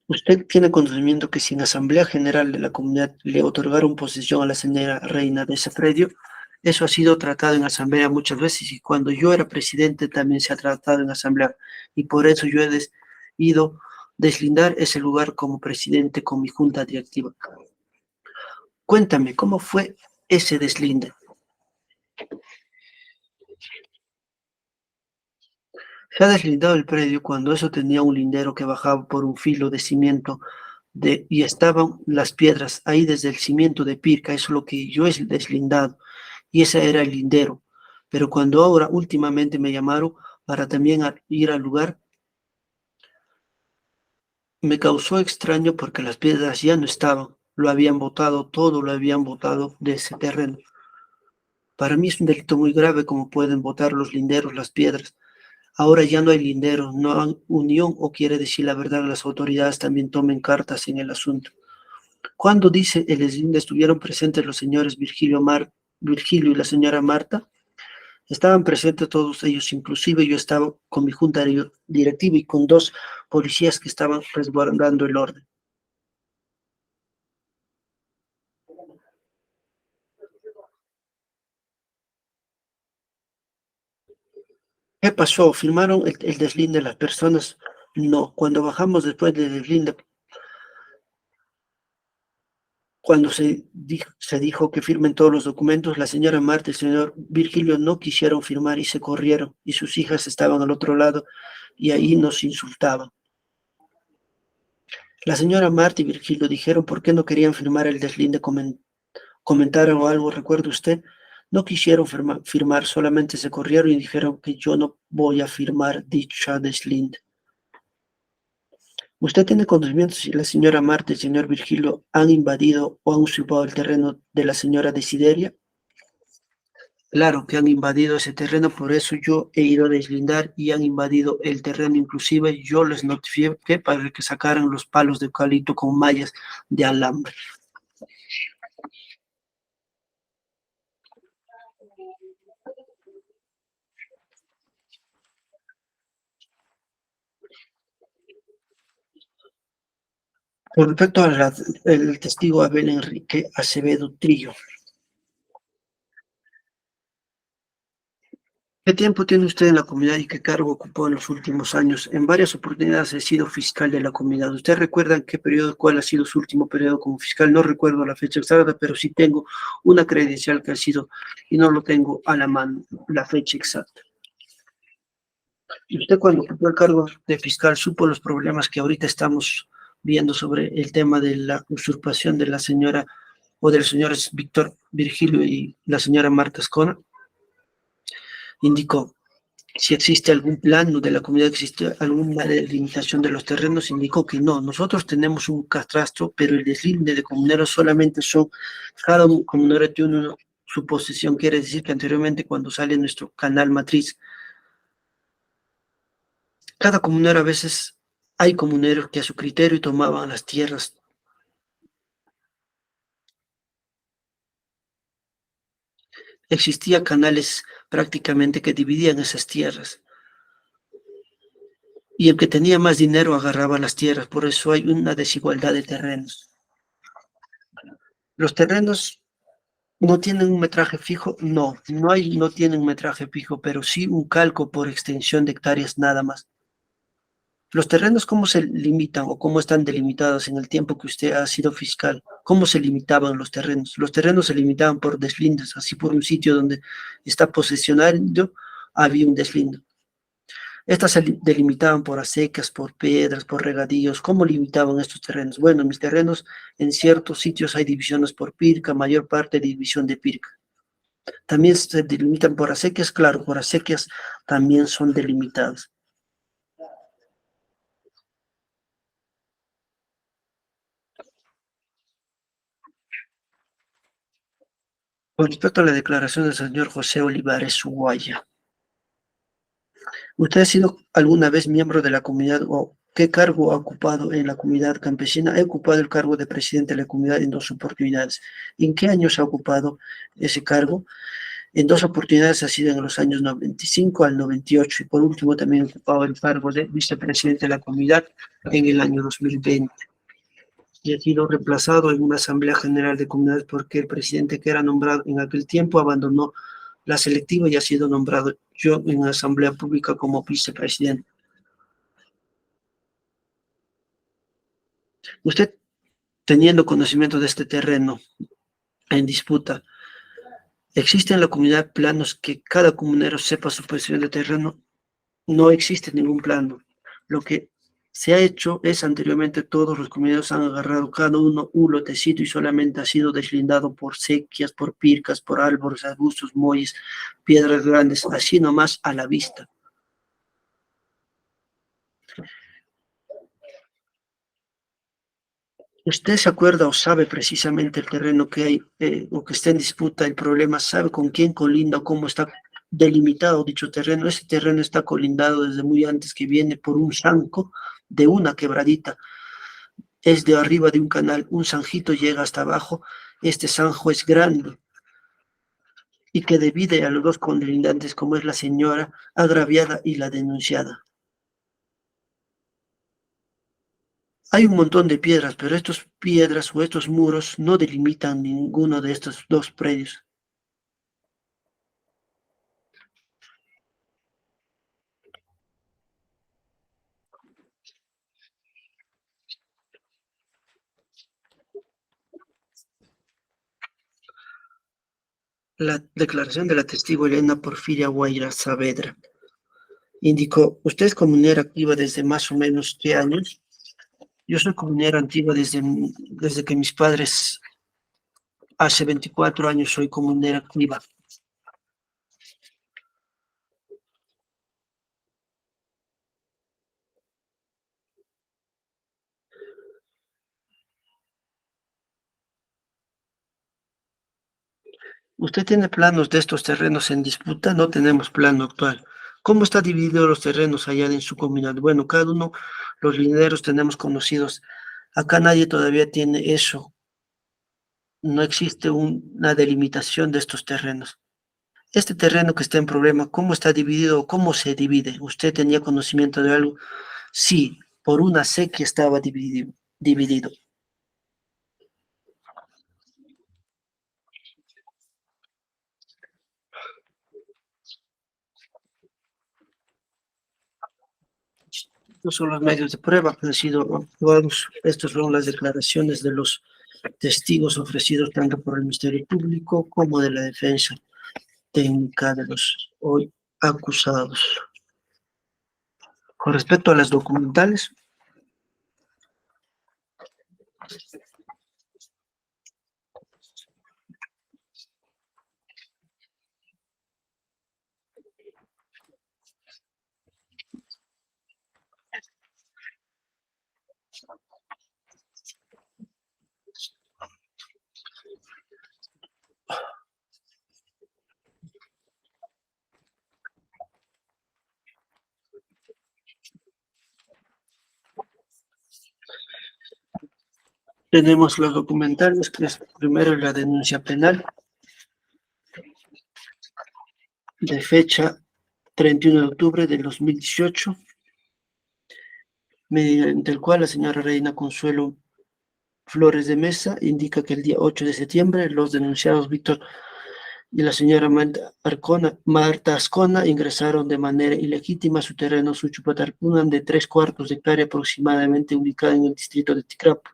¿Usted tiene conocimiento que si en Asamblea General de la Comunidad le otorgaron posesión a la señora reina de ese predio? Eso ha sido tratado en Asamblea muchas veces y cuando yo era presidente también se ha tratado en Asamblea y por eso yo he ido deslindar ese lugar como presidente con mi junta directiva. Cuéntame, ¿cómo fue ese deslinde? Se ha deslindado el predio cuando eso tenía un lindero que bajaba por un filo de cimiento y estaban las piedras ahí desde el cimiento de Pirca, eso es lo que yo he deslindado, y ese era el lindero. Pero cuando ahora últimamente me llamaron para también ir al lugar, me causó extraño porque las piedras ya no estaban, lo habían botado todo, lo habían botado de ese terreno. Para mí es un delito muy grave como pueden botar los linderos, las piedras. Ahora ya no hay linderos, no hay unión o quiere decir la verdad, las autoridades también tomen cartas en el asunto. Cuando dice el deslinde estuvieron presentes los señores Virgilio y la señora Marta, estaban presentes todos ellos, inclusive yo estaba con mi junta directiva y con dos policías que estaban resguardando el orden. ¿Qué pasó? ¿Firmaron el deslinde las personas? No, cuando bajamos después del deslinde, cuando se dijo que firmen todos los documentos, la señora Marta y el señor Virgilio no quisieron firmar y se corrieron, y sus hijas estaban al otro lado y ahí nos insultaban. La señora Marta y Virgilio dijeron por qué no querían firmar el deslinde, comentaron algo, ¿recuerda usted? No quisieron firmar, solamente se corrieron y dijeron que yo no voy a firmar dicha deslinde. ¿Usted tiene conocimiento si la señora Marta y el señor Virgilio han invadido o han usurpado el terreno de la señora Desideria? Claro que han invadido ese terreno, por eso yo he ido a deslindar y han invadido el terreno. Inclusive yo les notifiqué para que sacaran los palos de eucalipto con mallas de alambre. Con respecto al testigo Abel Enrique Acevedo Trillo, ¿qué tiempo tiene usted en la comunidad y qué cargo ocupó en los últimos años? En varias oportunidades he sido fiscal de la comunidad. ¿Usted recuerda en qué periodo, cuál ha sido su último periodo como fiscal? No recuerdo la fecha exacta, pero sí tengo una credencial que ha sido, y no lo tengo a la mano, la fecha exacta. ¿Y usted cuando ocupó el cargo de fiscal supo los problemas que ahorita estamos viendo sobre el tema de la usurpación de la señora o de los señores Víctor Virgilio y la señora Marta Escona? Indicó si existe algún plano de la comunidad, existe alguna delimitación de los terrenos, indicó que no. Nosotros tenemos un catastro, pero el deslinde de comuneros solamente son, cada comunero tiene su posesión, quiere decir que anteriormente cuando sale nuestro canal matriz, cada comunero a veces hay comuneros que a su criterio tomaban las tierras. Existían canales prácticamente que dividían esas tierras. Y el que tenía más dinero agarraba las tierras, por eso hay una desigualdad de terrenos. Los terrenos no tienen un metraje fijo, no tienen un metraje fijo, pero sí un calco por extensión de hectáreas nada más. Los terrenos, ¿cómo se limitan o cómo están delimitados en el tiempo que usted ha sido fiscal? ¿Cómo se limitaban los terrenos? Los terrenos se limitaban por deslindes, así por un sitio donde está posesionando, había un deslindo. Estas se delimitaban por acequias, por piedras, por regadíos. ¿Cómo limitaban estos terrenos? Bueno, mis terrenos en ciertos sitios hay divisiones por pirca, mayor parte división de pirca. También se delimitan por acequias, claro, por acequias también son delimitadas. Con respecto a la declaración del señor José Olivares Guaya, ¿usted ha sido alguna vez miembro de la comunidad o qué cargo ha ocupado en la comunidad campesina? He ocupado el cargo de presidente de la comunidad en dos oportunidades. ¿En qué años ha ocupado ese cargo? En dos oportunidades ha sido en los años 95 al 98 y por último también he ocupado el cargo de vicepresidente de la comunidad en el año 2020. Y ha sido reemplazado en una asamblea general de comunidades porque el presidente que era nombrado en aquel tiempo abandonó la selectiva y ha sido nombrado yo en una asamblea pública como vicepresidente. Usted, teniendo conocimiento de este terreno en disputa, ¿existe en la comunidad planos que cada comunero sepa su posición de terreno? No existe ningún plano. Lo que se ha hecho es anteriormente todos los comuneros han agarrado cada uno un lotecito y solamente ha sido deslindado por sequias, por pircas, por árboles, arbustos, muelles, piedras grandes, así nomás a la vista. ¿Usted se acuerda o sabe precisamente el terreno que hay o que está en disputa, el problema, sabe con quién colinda o cómo está delimitado dicho terreno? Ese terreno está colindado desde muy antes que viene por un zanco de una quebradita. Es de arriba de un canal, un zanjito llega hasta abajo, este zanjo es grande y que divide a los dos colindantes como es la señora agraviada y la denunciada. Hay un montón de piedras, pero estas piedras o estos muros no delimitan ninguno de estos dos predios. La declaración de la testigo Elena Porfiria Guaira Saavedra indicó, ¿usted es comunera activa desde más o menos qué años? Yo soy comunera antigua desde que mis padres, hace 24 años soy comunera activa. ¿Usted tiene planos de estos terrenos en disputa? No tenemos plano actual. ¿Cómo está dividido los terrenos allá en su comunidad? Bueno, cada uno, los linderos tenemos conocidos. Acá nadie todavía tiene eso. No existe una delimitación de estos terrenos. Este terreno que está en problema, ¿cómo está dividido o cómo se divide? ¿Usted tenía conocimiento de algo? Sí, por una sequía estaba dividido. Estos son los medios de prueba que han sido actuados. Estas son las declaraciones de los testigos ofrecidos tanto por el Ministerio Público como de la defensa técnica de los hoy acusados. Con respecto a las documentales, tenemos los documentales, que es primero la denuncia penal de fecha 31 de octubre del 2018, mediante el cual la señora Reina Consuelo Flores de Mesa indica que el día 8 de septiembre los denunciados Víctor y la señora Marta Ascona ingresaron de manera ilegítima a su terreno Suchupatarcunan de 3/4 de hectárea aproximadamente ubicada en el distrito de Ticrapo.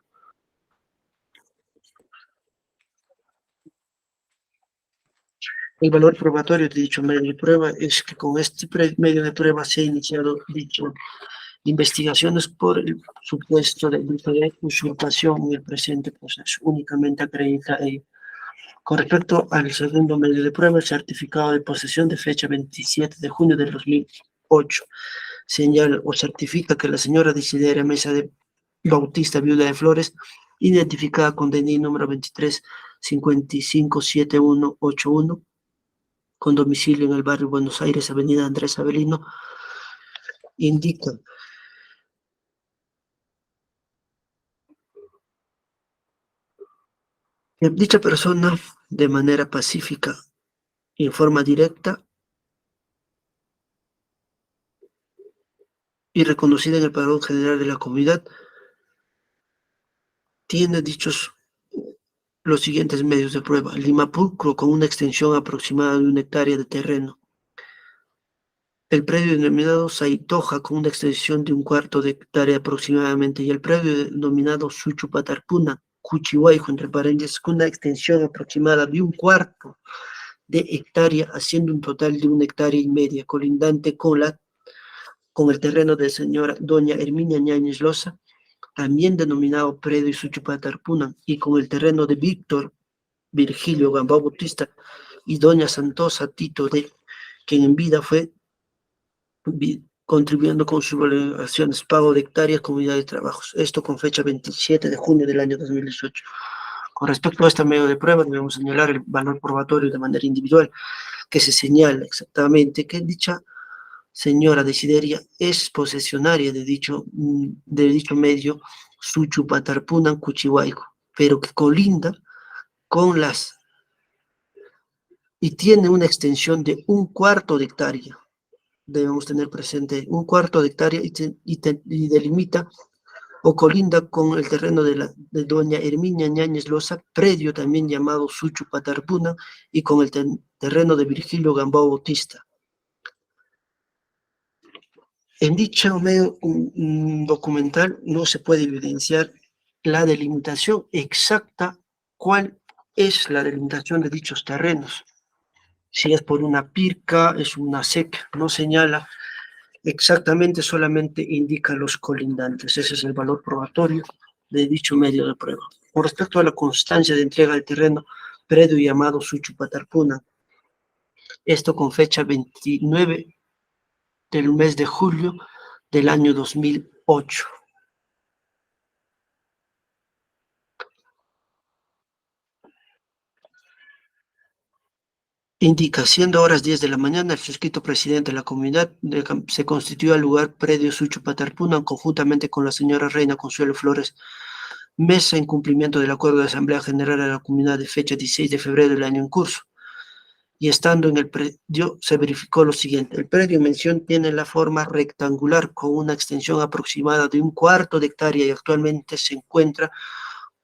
El valor probatorio de dicho medio de prueba es que con este medio de prueba se ha iniciado dicho investigaciones por el supuesto delito de usurpación en el presente proceso. Únicamente acredita ello. Con respecto al segundo medio de prueba, el certificado de posesión de fecha 27 de junio del 2008 señala o certifica que la señora Desideria Mesa de Bautista, viuda de Flores, identificada con DNI número 23557181, con domicilio en el barrio Buenos Aires, avenida Andrés Avelino, indica que dicha persona, de manera pacífica y en forma directa y reconocida en el padrón general de la comunidad, tiene dichos los siguientes medios de prueba. Limapulcro, con una extensión aproximada de 1 hectárea de terreno. El predio denominado Saitoja, con una extensión de 1/4 de hectárea aproximadamente. Y el predio denominado Suchupatarpuna, Cuchihuayjo, entre paréntesis, con una extensión aproximada de 1/4 de hectárea, haciendo un total de 1,5 hectáreas, colindante con el terreno de señora doña Herminia Ñáñez Loza, también denominado predio Suchupatarpuna, y con el terreno de Víctor Virgilio Gambao Bautista y doña Santosa Tito de, quien en vida fue contribuyendo con sus valoraciones, pago de hectáreas, comunidad de trabajos. Esto con fecha 27 de junio del año 2018. Con respecto a este medio de prueba, debemos señalar el valor probatorio de manera individual, que se señala exactamente que dicha señora Desideria es posesionaria de dicho medio Suchupatarpunan Cuchihuayco, pero que colinda con las y tiene una extensión de 1/4 de hectárea. Debemos tener presente 1/4 de hectárea y delimita o colinda con el terreno de doña Herminia Ñáñez Loza, predio también llamado Suchupatarpuna, y con el terreno de Virgilio Gambao Bautista. En dicho medio documental no se puede evidenciar la delimitación exacta, cuál es la delimitación de dichos terrenos. Si es por una pirca, es una SEC, no señala exactamente, solamente indica los colindantes. Ese es el valor probatorio de dicho medio de prueba. Con respecto a la constancia de entrega del terreno, predio llamado Suchupatarpuna, esto con fecha 29 del mes de julio del año 2008. Indica, siendo horas 10 de la mañana, el suscrito presidente de la comunidad se constituyó al lugar predio Suchupatarpuna conjuntamente con la señora Reina Consuelo Flores Mesa, en cumplimiento del acuerdo de Asamblea General de la Comunidad de fecha 16 de febrero del año en curso. Y estando en el predio, se verificó lo siguiente. El predio en mención tiene la forma rectangular con una extensión aproximada de 1/4 de hectárea y actualmente se encuentra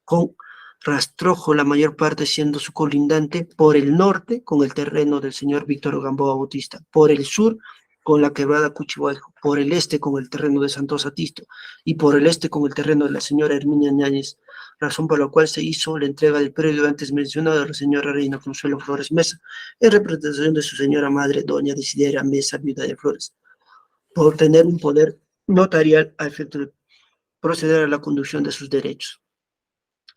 con rastrojo, la mayor parte siendo su colindante por el norte con el terreno del señor Víctor Gamboa Bautista, por el sur con la quebrada Cuchihuayco, por el este con el terreno de Santos Atisto y por el este con el terreno de la señora Herminia Ñáñez, razón por la cual se hizo la entrega del predio antes mencionado a la señora Reina Consuelo Flores Mesa, en representación de su señora madre, doña Desideria Mesa, viuda de Flores, por tener un poder notarial a efecto de proceder a la conducción de sus derechos.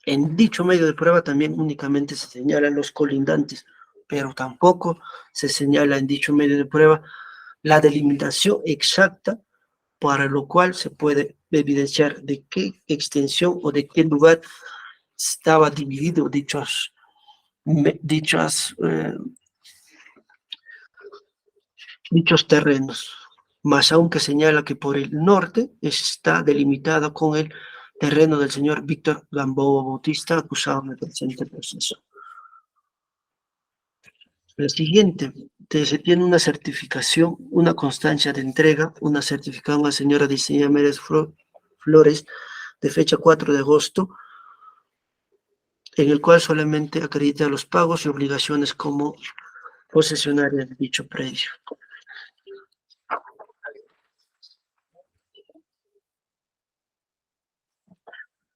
En dicho medio de prueba también únicamente se señalan los colindantes, pero tampoco se señala en dicho medio de prueba la delimitación exacta para lo cual se puede evidenciar de qué extensión o de qué lugar estaba dividido dichos terrenos, más aunque señala que por el norte está delimitada con el terreno del señor Víctor Gamboa Bautista, acusado en el presente proceso. El siguiente, se tiene una certificación, una constancia de entrega, una certificación a la señora Diseña Mérez Flores, de fecha 4 de agosto, en el cual solamente acredita los pagos y obligaciones como posesionaria de dicho predio.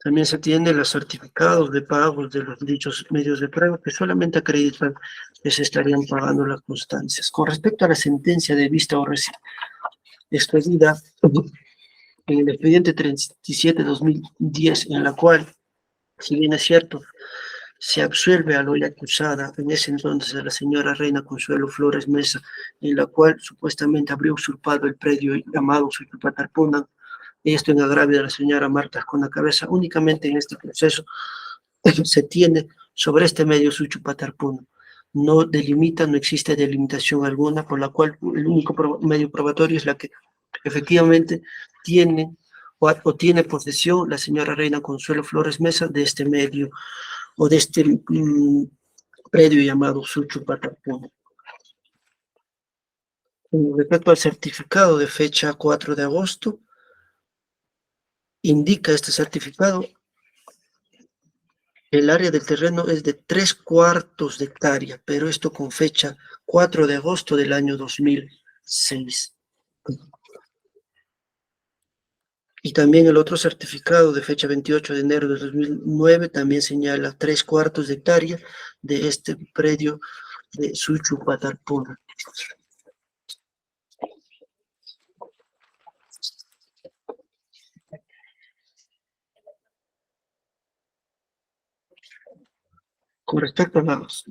También se tienen los certificados de pagos de los dichos medios de prueba que solamente acreditan que se estarían pagando las constancias. Con respecto a la sentencia de vista o expedida en el expediente 37-2010, en la cual, si bien es cierto, se absuelve a la hoy acusada, en ese entonces a la señora Reina Consuelo Flores Mesa, en la cual supuestamente habría usurpado el predio llamado Suchupatarpuna, esto en agravio de la señora Marta con la cabeza. Únicamente en este proceso se tiene sobre este medio Suchupatarpuna. No delimita, no existe delimitación alguna, por la cual el único medio probatorio es la que efectivamente tiene o tiene posesión la señora Reina Consuelo Flores Mesa de este medio o de este predio llamado Suchupatarpuna. Respecto al certificado de fecha 4 de agosto, indica este certificado el área del terreno es de 3/4 de hectárea, pero esto con fecha 4 de agosto del año 2006. Y también el otro certificado de fecha 28 de enero de 2009 también señala 3/4 de hectárea de este predio de Suchupatarpuna. Con respecto a los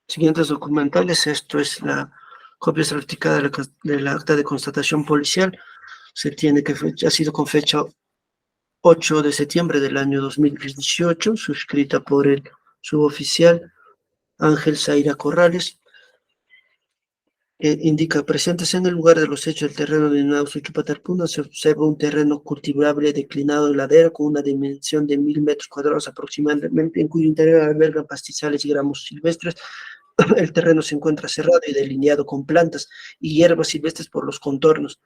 siguientes documentales, esto es la copia certificada de la acta de constatación policial. Se tiene que ha sido con fecha 8 de septiembre del año 2018, suscrita por el suboficial Ángel Zaira Corrales. Indica, presentes en el lugar de los hechos del terreno denominado Suchupatarpuna, se observa un terreno cultivable declinado en ladera con una dimensión de 1000 metros cuadrados aproximadamente, en cuyo interior albergan pastizales y gramos silvestres. El terreno se encuentra cerrado y delineado con plantas y hierbas silvestres por los contornos.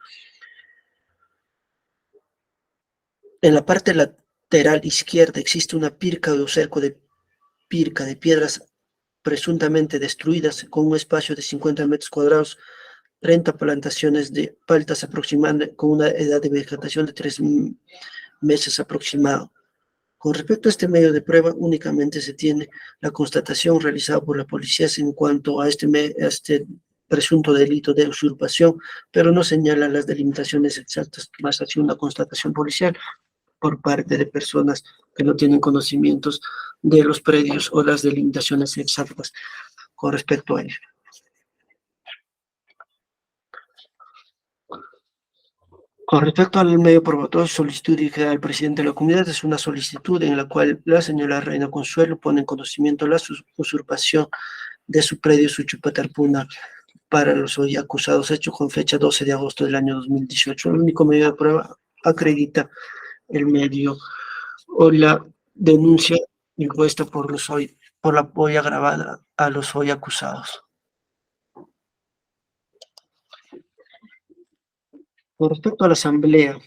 En la parte lateral izquierda existe una pirca o cerco de pirca de piedras presuntamente destruidas con un espacio de 50 metros cuadrados, 30 plantaciones de paltas aproximadamente con una edad de vegetación de 3 meses aproximado. Con respecto a este medio de prueba, únicamente se tiene la constatación realizada por la policía en cuanto a este presunto delito de usurpación, pero no señala las delimitaciones exactas, más así una constatación policial por parte de personas que no tienen conocimientos de los predios o las delimitaciones exactas con respecto a ello. Con respecto al medio probatorio, solicitud dirigida al presidente de la comunidad es una solicitud en la cual la señora Reina Consuelo pone en conocimiento la usurpación de su predio Suchupatarpuna para los hoy acusados, hecho con fecha 12 de agosto del año 2018. El único medio de prueba acredita el medio o la denuncia impuesta por la apoyo agravada a los hoy acusados. Con respecto a la asamblea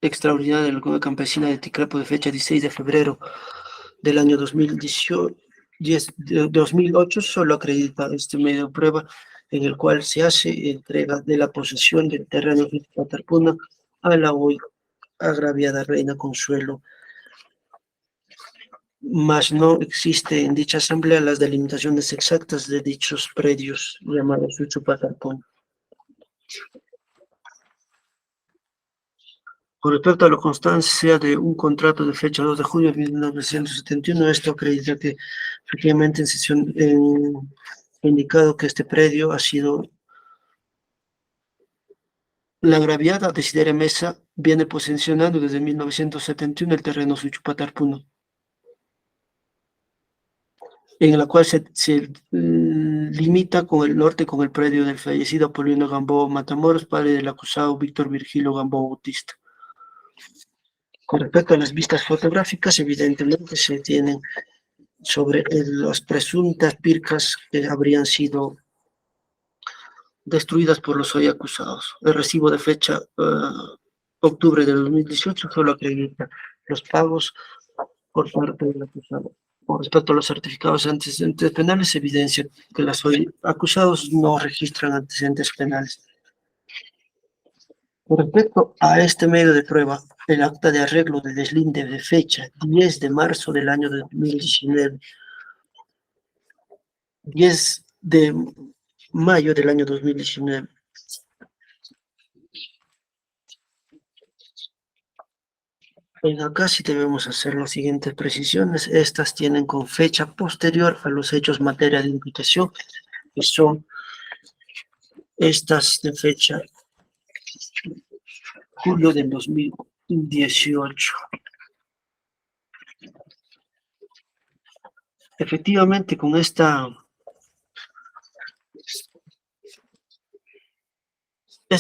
extraordinaria de la Comunidad Campesina de Ticrapo de fecha 16 de febrero del año 2008, solo acredita este medio de prueba en el cual se hace entrega de la posesión del terreno de Patarpuna a la hoy agraviada Reina Consuelo, mas no existe en dicha asamblea las delimitaciones exactas de dichos predios llamados Suchupatarpuna. Con respecto a la constancia de un contrato de fecha 2 de junio de 1971, esto acredita que efectivamente en sesión indicado que este predio ha sido la agraviada Desideria Mesa viene posesionando desde 1971 el terreno Suchupatarpuna, en la cual se limita con el norte con el predio del fallecido Apolino Gamboa Matamoros, padre del acusado Víctor Virgilio Gamboa Bautista. Con respecto a las vistas fotográficas, evidentemente se tienen sobre las presuntas pircas que habrían sido destruidas por los hoy acusados. El recibo de fecha octubre de 2018 solo acredita los pagos por parte del acusado. Con respecto a los certificados de antecedentes penales, evidencia que los hoy acusados no registran antecedentes penales. Con respecto a este medio de prueba, el acta de arreglo de deslinde de fecha 10 de marzo del año 2019, 10 de mayo del año 2019. Acá sí debemos hacer las siguientes precisiones. Estas tienen con fecha posterior a los hechos materia de imputación, que son estas de fecha julio del 2018. Efectivamente, con este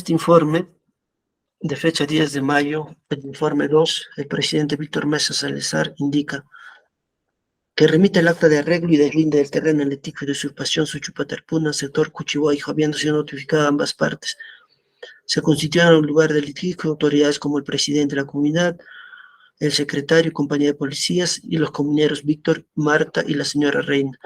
informe de fecha 10 de mayo, el informe 2, el presidente Víctor Mesa Salazar indica que remite el acta de arreglo y deslinde del terreno en litigio de usurpación Suchupatarpuna, sector Cuchihuayjo, habiendo sido notificada a ambas partes. Se constituyeron en el lugar del litigio autoridades como el presidente de la comunidad, el secretario, compañía de policías y los comuneros Víctor, Marta y la señora Reina.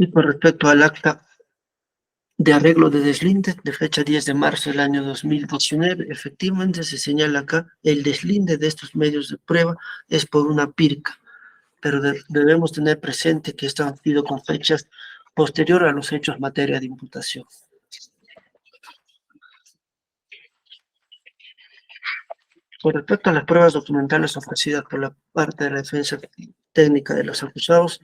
Y con respecto al acta de arreglo de deslinde de fecha 10 de marzo del año 2019, efectivamente se señala acá el deslinde de estos medios de prueba es por una pirca, pero debemos tener presente que esto ha sido con fechas posterior a los hechos materia de imputación. Con respecto a las pruebas documentales ofrecidas por la parte de la defensa técnica de los acusados,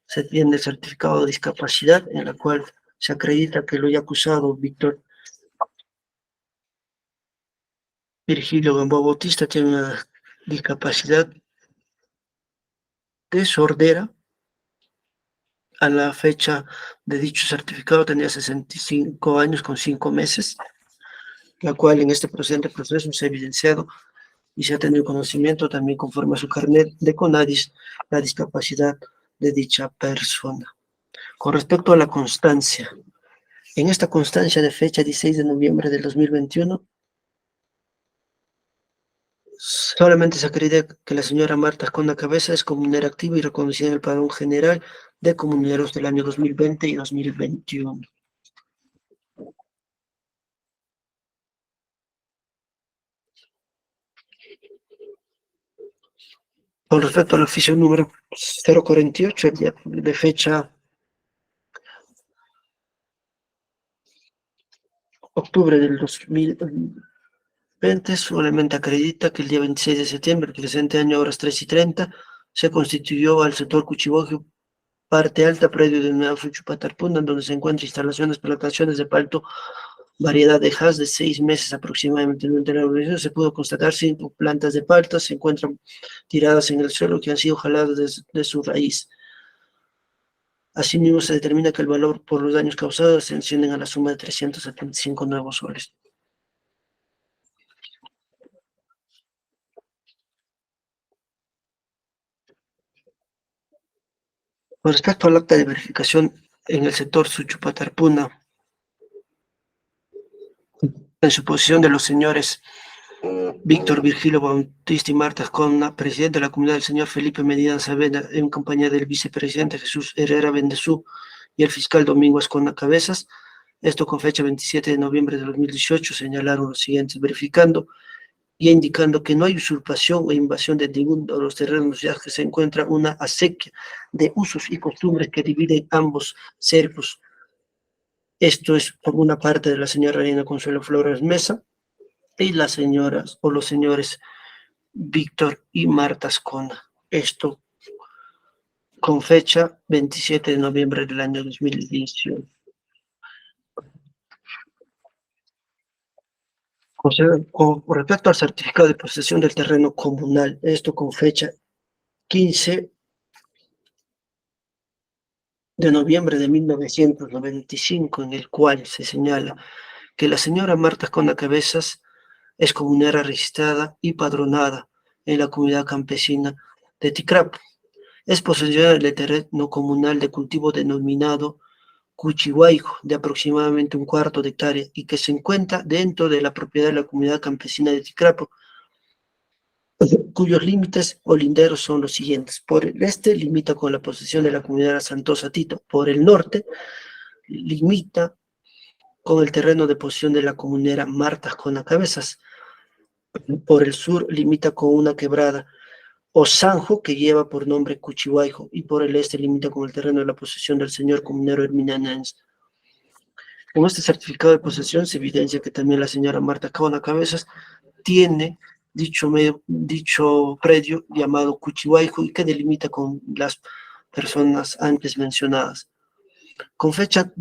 se tiene el certificado de discapacidad en la cual se acredita que lo ya acusado Víctor Virgilio Gamboa Bautista tiene una discapacidad de sordera. A la fecha de dicho certificado tenía 65 años con 5 meses, la cual en este presente proceso se ha evidenciado y se ha tenido conocimiento también conforme a su carnet de CONADIS, la discapacidad de dicha persona. Con respecto a la constancia, en esta constancia de fecha 16 de noviembre del 2021, solamente se acredita que la señora Marta Ascona Cabeza es comunera activa y reconocida en el Padrón General de Comuneros del año 2020 y 2021. Con respecto al oficio número 048, el día de fecha octubre del 2020, solamente acredita que el día 26 de septiembre del presente año, horas 3:30, se constituyó al sector Cuchibogio, parte alta, predio de Nueva Suchupatarpuna, donde se encuentran instalaciones, plantaciones de palto, variedad de haz de 6 meses aproximadamente. Durante la organización se pudo constatar 5 plantas de palta se encuentran tiradas en el suelo que han sido jaladas de su raíz. Asimismo, se determina que el valor por los daños causados se ascienden a la suma de 375 nuevos soles. Con respecto al acta de verificación en el sector Suchupatarpuna, en suposición de los señores Víctor Virgilio Bautista y Marta Ascona, presidente de la comunidad del señor Felipe Medina Saavedra, en compañía del vicepresidente Jesús Herrera Bendezú y el fiscal Domingo Ascona Cabezas, esto con fecha 27 de noviembre de 2018, señalaron los siguientes, verificando y indicando que no hay usurpación o invasión de ninguno de los terrenos, ya que se encuentra una acequia de usos y costumbres que dividen ambos cercos. Esto es por una parte de la señora Reina Consuelo Flores Mesa y las señoras o los señores Víctor y Marta Ascona. Esto con fecha 27 de noviembre del año 2018. Con respecto al certificado de posesión del terreno comunal, esto con fecha 15 de noviembre de 1995, en el cual se señala que la señora Marta Ascona Cabezas es comunera registrada y padronada en la comunidad campesina de Ticrapo. Es poseedora del terreno comunal de cultivo denominado Cuchihuayjo, de aproximadamente 1/4 de hectárea, y que se encuentra dentro de la propiedad de la comunidad campesina de Ticrapo. cuyos límites o linderos son los siguientes. Por el este limita con la posesión de la comunidad de Santosa Tito. Por el norte limita con el terreno de posesión de la comunera Martas Conacabezas. Por el sur limita con una quebrada o Sanjo que lleva por nombre Cuchihuayjo, y por el este limita con el terreno de la posesión del señor comunero Herminanens. Con este certificado de posesión se evidencia que también la señora Marta Cabezas tiene dicho predio llamado Cuchihuayjo y que delimita con las personas antes mencionadas. Con fecha,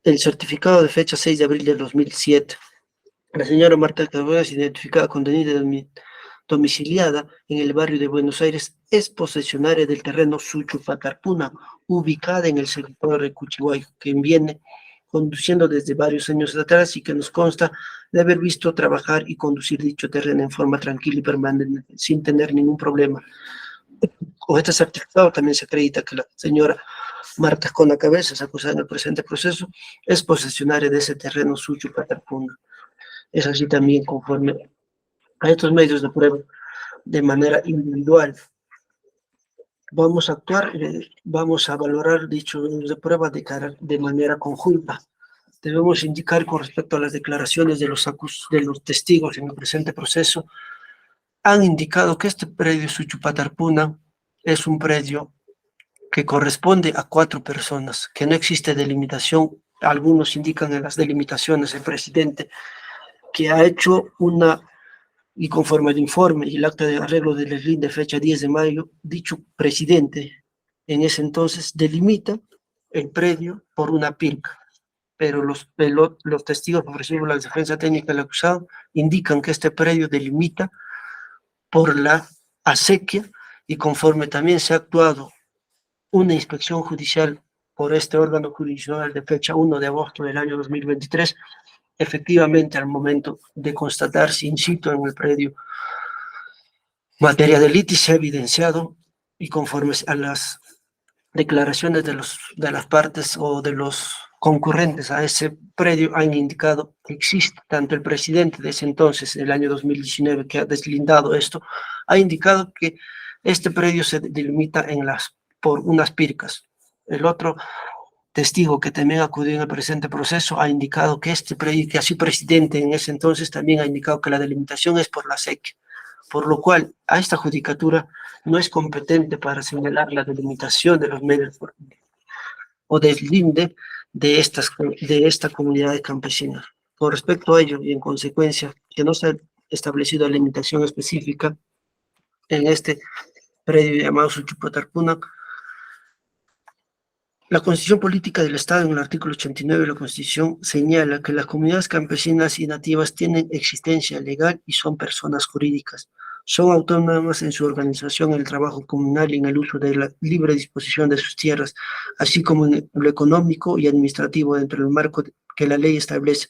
el certificado de fecha 6 de abril del 2007, la señora Marta Cabezas, identificada con detenida domiciliada en el barrio de Buenos Aires, es posesionaria del terreno Suchupatarpuna, ubicada en el sector de Cuchihuayco, que viene conduciendo desde varios años atrás y que nos consta de haber visto trabajar y conducir dicho terreno en forma tranquila y permanente, sin tener ningún problema. Con este certificado también se acredita que la señora Marta Conacabezas, acusada en el presente proceso, es posesionaria de ese terreno Suchupatarpuna. Es así también conforme a estos medios de prueba de manera individual. Vamos a actuar, vamos a valorar dichos medios de prueba de manera conjunta. Debemos indicar con respecto a las declaraciones de los testigos en el presente proceso, han indicado que este predio Suchupatarpuna es un predio que corresponde a 4 personas, que no existe delimitación. Algunos indican en las delimitaciones el presidente que ha hecho una, y conforme al informe y el acta de arreglo del ESLIN de fecha 10 de mayo, dicho presidente en ese entonces delimita el predio por una pirca, pero los testigos ofrecidos por la defensa técnica del acusado indican que este predio delimita por la acequia, y conforme también se ha actuado una inspección judicial por este órgano jurisdiccional de fecha 1 de agosto del año 2023, efectivamente al momento de constatarse in situ en el predio materia de litis se ha evidenciado, y conforme a las declaraciones de las partes o de los concurrentes a ese predio han indicado que existe, tanto el presidente de ese entonces, el año 2019, que ha deslindado esto, ha indicado que este predio se delimita por unas pircas. El otro testigo que también acudió en el presente proceso ha indicado que este predio, que ha sido presidente en ese entonces, también ha indicado que la delimitación es por la sequía, por lo cual a esta judicatura no es competente para señalar la delimitación de los medios o deslinde de esta comunidad de campesinos. Con respecto a ello, y en consecuencia, que no se ha establecido la limitación específica en este predio llamado Suchupatarpuna, la Constitución Política del Estado, en el artículo 89 de la Constitución, señala que las comunidades campesinas y nativas tienen existencia legal y son personas jurídicas. Son autónomas en su organización, en el trabajo comunal y en el uso de la libre disposición de sus tierras, así como en lo económico y administrativo dentro del marco que la ley establece.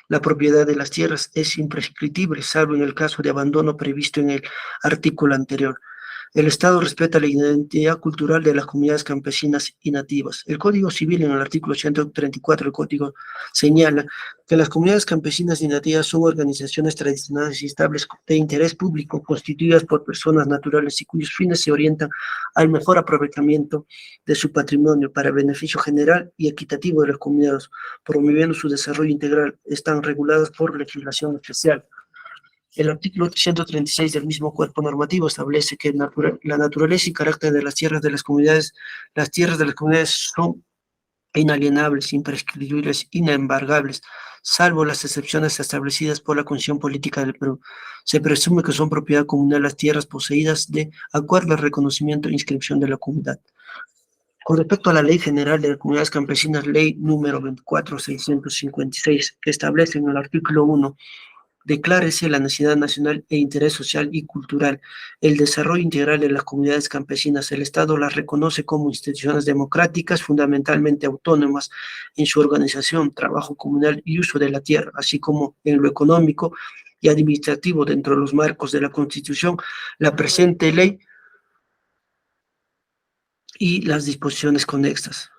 La propiedad de las tierras es imprescriptible, salvo en el caso de abandono previsto en el artículo anterior. El Estado respeta la identidad cultural de las comunidades campesinas y nativas. El Código Civil, en el artículo 134 del Código, señala que las comunidades campesinas y nativas son organizaciones tradicionales y estables de interés público, constituidas por personas naturales y cuyos fines se orientan al mejor aprovechamiento de su patrimonio para beneficio general y equitativo de los comunidades, promoviendo su desarrollo integral. Están reguladas por legislación especial. El artículo 136 del mismo cuerpo normativo establece que la naturaleza y carácter de las tierras de las comunidades son inalienables, imprescriptibles, inembargables, salvo las excepciones establecidas por la Constitución Política del Perú. Se presume que son propiedad comunal las tierras poseídas de acuerdo al reconocimiento e inscripción de la comunidad. Con respecto a la Ley General de las Comunidades Campesinas, Ley número 24.656, que establece en el artículo 1, declárese la necesidad nacional e interés social y cultural, el desarrollo integral de las comunidades campesinas. El Estado las reconoce como instituciones democráticas, fundamentalmente autónomas en su organización, trabajo comunal y uso de la tierra, así como en lo económico y administrativo dentro de los marcos de la Constitución, la presente ley y las disposiciones conexas.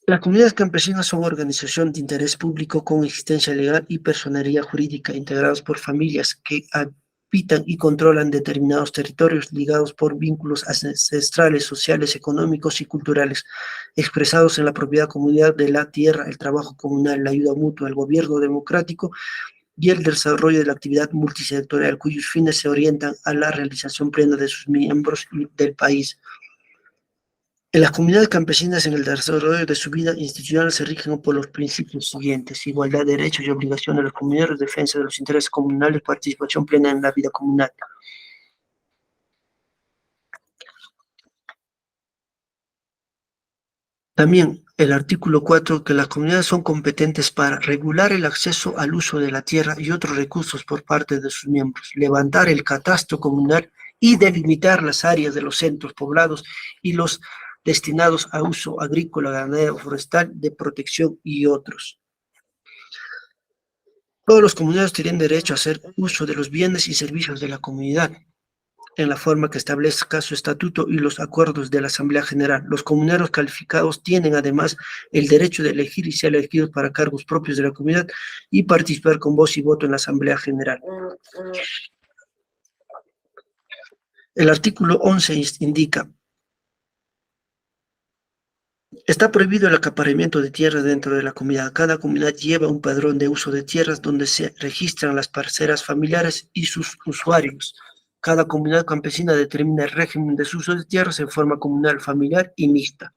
Las comunidades campesinas son organizaciones de interés público con existencia legal y personería jurídica, integradas por familias que habitan y controlan determinados territorios ligados por vínculos ancestrales, sociales, económicos y culturales, expresados en la propiedad comunidad de la tierra, el trabajo comunal, la ayuda mutua, el gobierno democrático y el desarrollo de la actividad multisectorial, cuyos fines se orientan a la realización plena de sus miembros y del país. En las comunidades campesinas, en el desarrollo de su vida institucional, se rigen por los principios siguientes: igualdad de derechos y obligaciones de los comuneros, defensa de los intereses comunales, participación plena en la vida comunal. También el artículo 4, que las comunidades son competentes para regular el acceso al uso de la tierra y otros recursos por parte de sus miembros, levantar el catastro comunal y delimitar las áreas de los centros poblados y los destinados a uso agrícola, ganadero, forestal, de protección y otros. Todos los comunarios tienen derecho a hacer uso de los bienes y servicios de la comunidad en la forma que establezca su estatuto y los acuerdos de la Asamblea General. Los comunarios calificados tienen además el derecho de elegir y ser elegidos para cargos propios de la comunidad y participar con voz y voto en la Asamblea General. El artículo 11 indica: está prohibido el acaparamiento de tierra dentro de la comunidad. Cada comunidad lleva un padrón de uso de tierras donde se registran las parcelas familiares y sus usuarios. Cada comunidad campesina determina el régimen de su uso de tierras en forma comunal, familiar y mixta.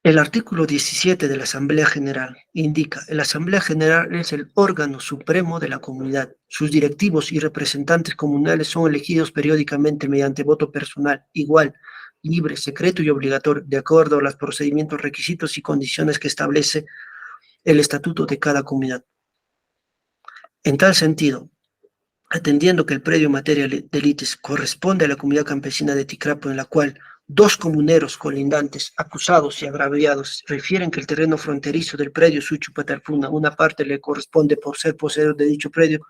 El artículo 17 de la Asamblea General indica: la Asamblea General es el órgano supremo de la comunidad. Sus directivos y representantes comunales son elegidos periódicamente mediante voto personal, igual, libre, secreto y obligatorio, de acuerdo a los procedimientos, requisitos y condiciones que establece el estatuto de cada comunidad. En tal sentido, atendiendo que el predio en materia de litis corresponde a la comunidad campesina de Ticrapo, en la cual dos comuneros colindantes, acusados y agraviados, refieren que el terreno fronterizo del predio Suchupatalpuna, una parte le corresponde por ser poseedor de dicho predio,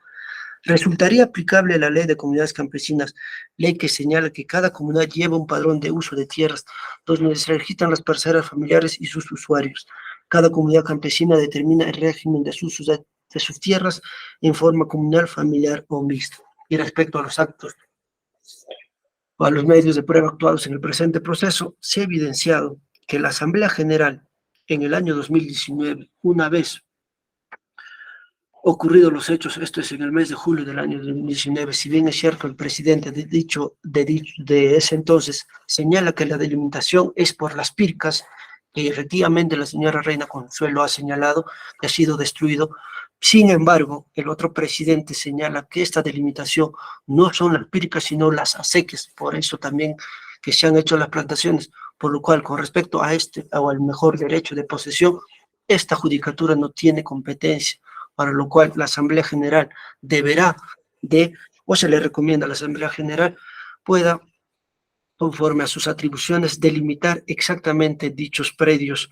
resultaría aplicable la ley de comunidades campesinas, ley que señala que cada comunidad lleva un padrón de uso de tierras donde se registran las parcelas familiares y sus usuarios. Cada comunidad campesina determina el régimen de sus tierras en forma comunal, familiar o mixta. Y respecto a los actos o a los medios de prueba actuados en el presente proceso, se ha evidenciado que la Asamblea General en el año 2019, una vez ocurridos los hechos, esto es en el mes de julio del año 2019, si bien es cierto, el presidente de ese entonces señala que la delimitación es por las pircas, que efectivamente la señora Reina Consuelo ha señalado que ha sido destruido. Sin embargo, el otro presidente señala que esta delimitación no son las pircas, sino las acequias, por eso también que se han hecho las plantaciones, por lo cual, con respecto a este, o al mejor derecho de posesión, esta judicatura no tiene competencia, para lo cual la Asamblea General deberá o se le recomienda a la Asamblea General, pueda, conforme a sus atribuciones, delimitar exactamente dichos predios.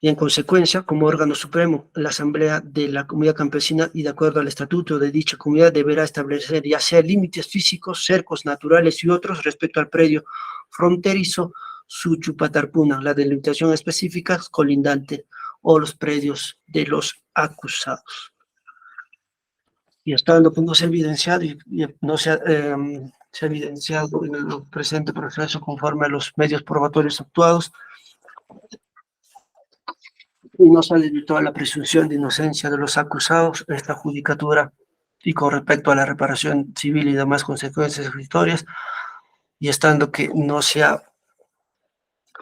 Y en consecuencia, como órgano supremo, la Asamblea de la Comunidad Campesina, y de acuerdo al estatuto de dicha comunidad, deberá establecer ya sea límites físicos, cercos naturales y otros respecto al predio fronterizo Suchupatalpuna, la delimitación específica colindante o los predios de los acusados. Y estando que no se ha evidenciado no se ha evidenciado en el presente proceso conforme a los medios probatorios actuados, y no se ha desvirtuado la presunción de inocencia de los acusados, esta judicatura, y con respecto a la reparación civil y demás consecuencias ejecutorias, y estando que no se ha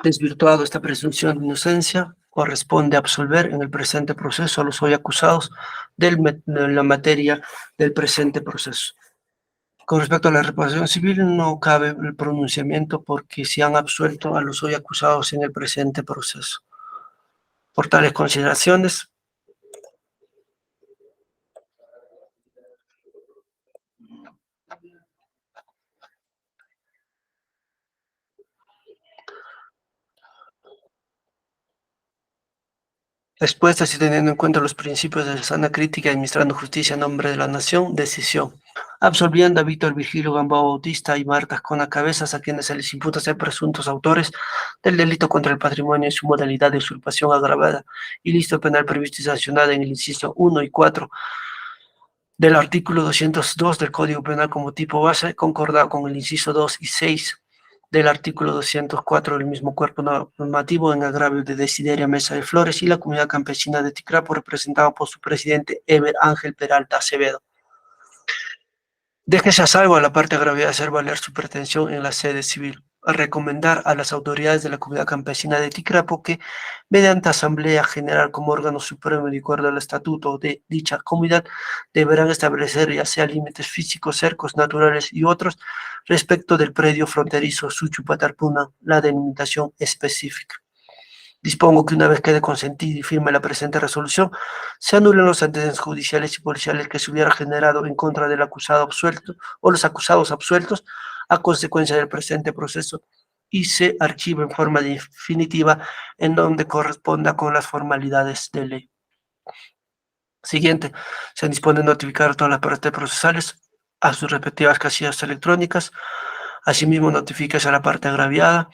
desvirtuado esta presunción de inocencia, corresponde absolver en el presente proceso a los hoy acusados de la materia del presente proceso. Con respecto a la reparación civil, no cabe el pronunciamiento porque se han absuelto a los hoy acusados en el presente proceso. Por tales consideraciones, expuestas y teniendo en cuenta los principios de la sana crítica y administrando justicia en nombre de la nación, decisión. absolviendo a Víctor Virgilio Gamboa Bautista y Marta Ascona Cabezas, a quienes se les imputa ser presuntos autores del delito contra el patrimonio en su modalidad de usurpación agravada y lista penal prevista y sancionada en el inciso 1 y 4 del artículo 202 del Código Penal como tipo base, concordado con el inciso 2 y 6 del artículo 204 del mismo cuerpo normativo en agravio de Desideria Mesa de Flores y la comunidad campesina de Ticrapo, representada por su presidente Eber Ángel Peralta Acevedo. Déjese a salvo a la parte agraviada de hacer valer su pretensión en la sede civil, a recomendar a las autoridades de la comunidad campesina de Ticrapo que, mediante Asamblea General como órgano supremo de acuerdo al estatuto de dicha comunidad, deberán establecer ya sea límites físicos, cercos naturales y otros respecto del predio fronterizo Suchupatarpuna, la delimitación específica. Dispongo que una vez quede consentido y firme la presente resolución, se anulen los antecedentes judiciales y policiales que se hubiera generado en contra del acusado absuelto o los acusados absueltos a consecuencia del presente proceso y se archive en forma definitiva en donde corresponda con las formalidades de ley. Siguiente, se dispone de notificar a todas las partes procesales a sus respectivas casillas electrónicas. Asimismo, notifíquese a la parte agraviada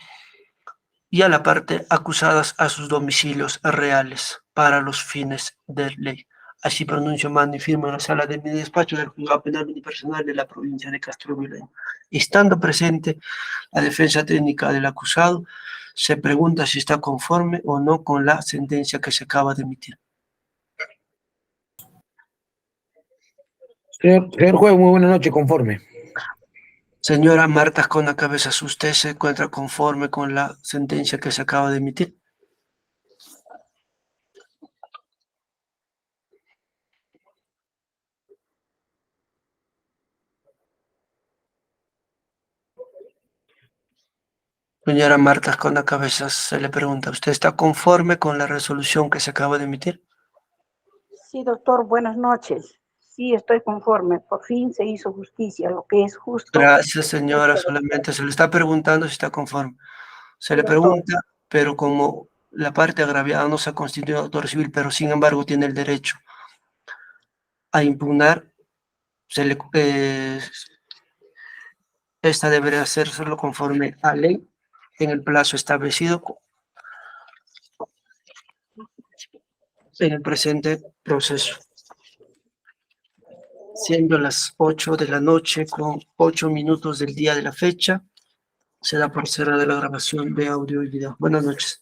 y a la parte acusadas a sus domicilios reales para los fines de ley. Así pronuncio, mando y firmo en la sala de mi despacho del Juzgado Penal Unipersonal de la provincia de Castro Villegas. Estando presente la defensa técnica del acusado, se pregunta si está conforme o no con la sentencia que se acaba de emitir. Señor juez, muy buenas noches, conforme. Señora Marta Ascona Cabezas, ¿usted se encuentra conforme con la sentencia que se acaba de emitir? Señora Marta Ascona Cabezas, se le pregunta, ¿usted está conforme con la resolución que se acaba de emitir? Sí, doctor, buenas noches. Sí, estoy conforme. Por fin se hizo justicia, lo que es justo. Gracias, señora. Solamente se le está preguntando si está conforme. Se le Doctor. pregunta, pero como la parte agraviada no se ha constituido autor civil, pero sin embargo tiene el derecho a impugnar, esta deberá hacerlo conforme a ley en el plazo establecido en el presente proceso. Siendo las 8 de la noche con 8 minutos del día de la fecha, se da por cerrada la grabación de audio y video. Buenas noches.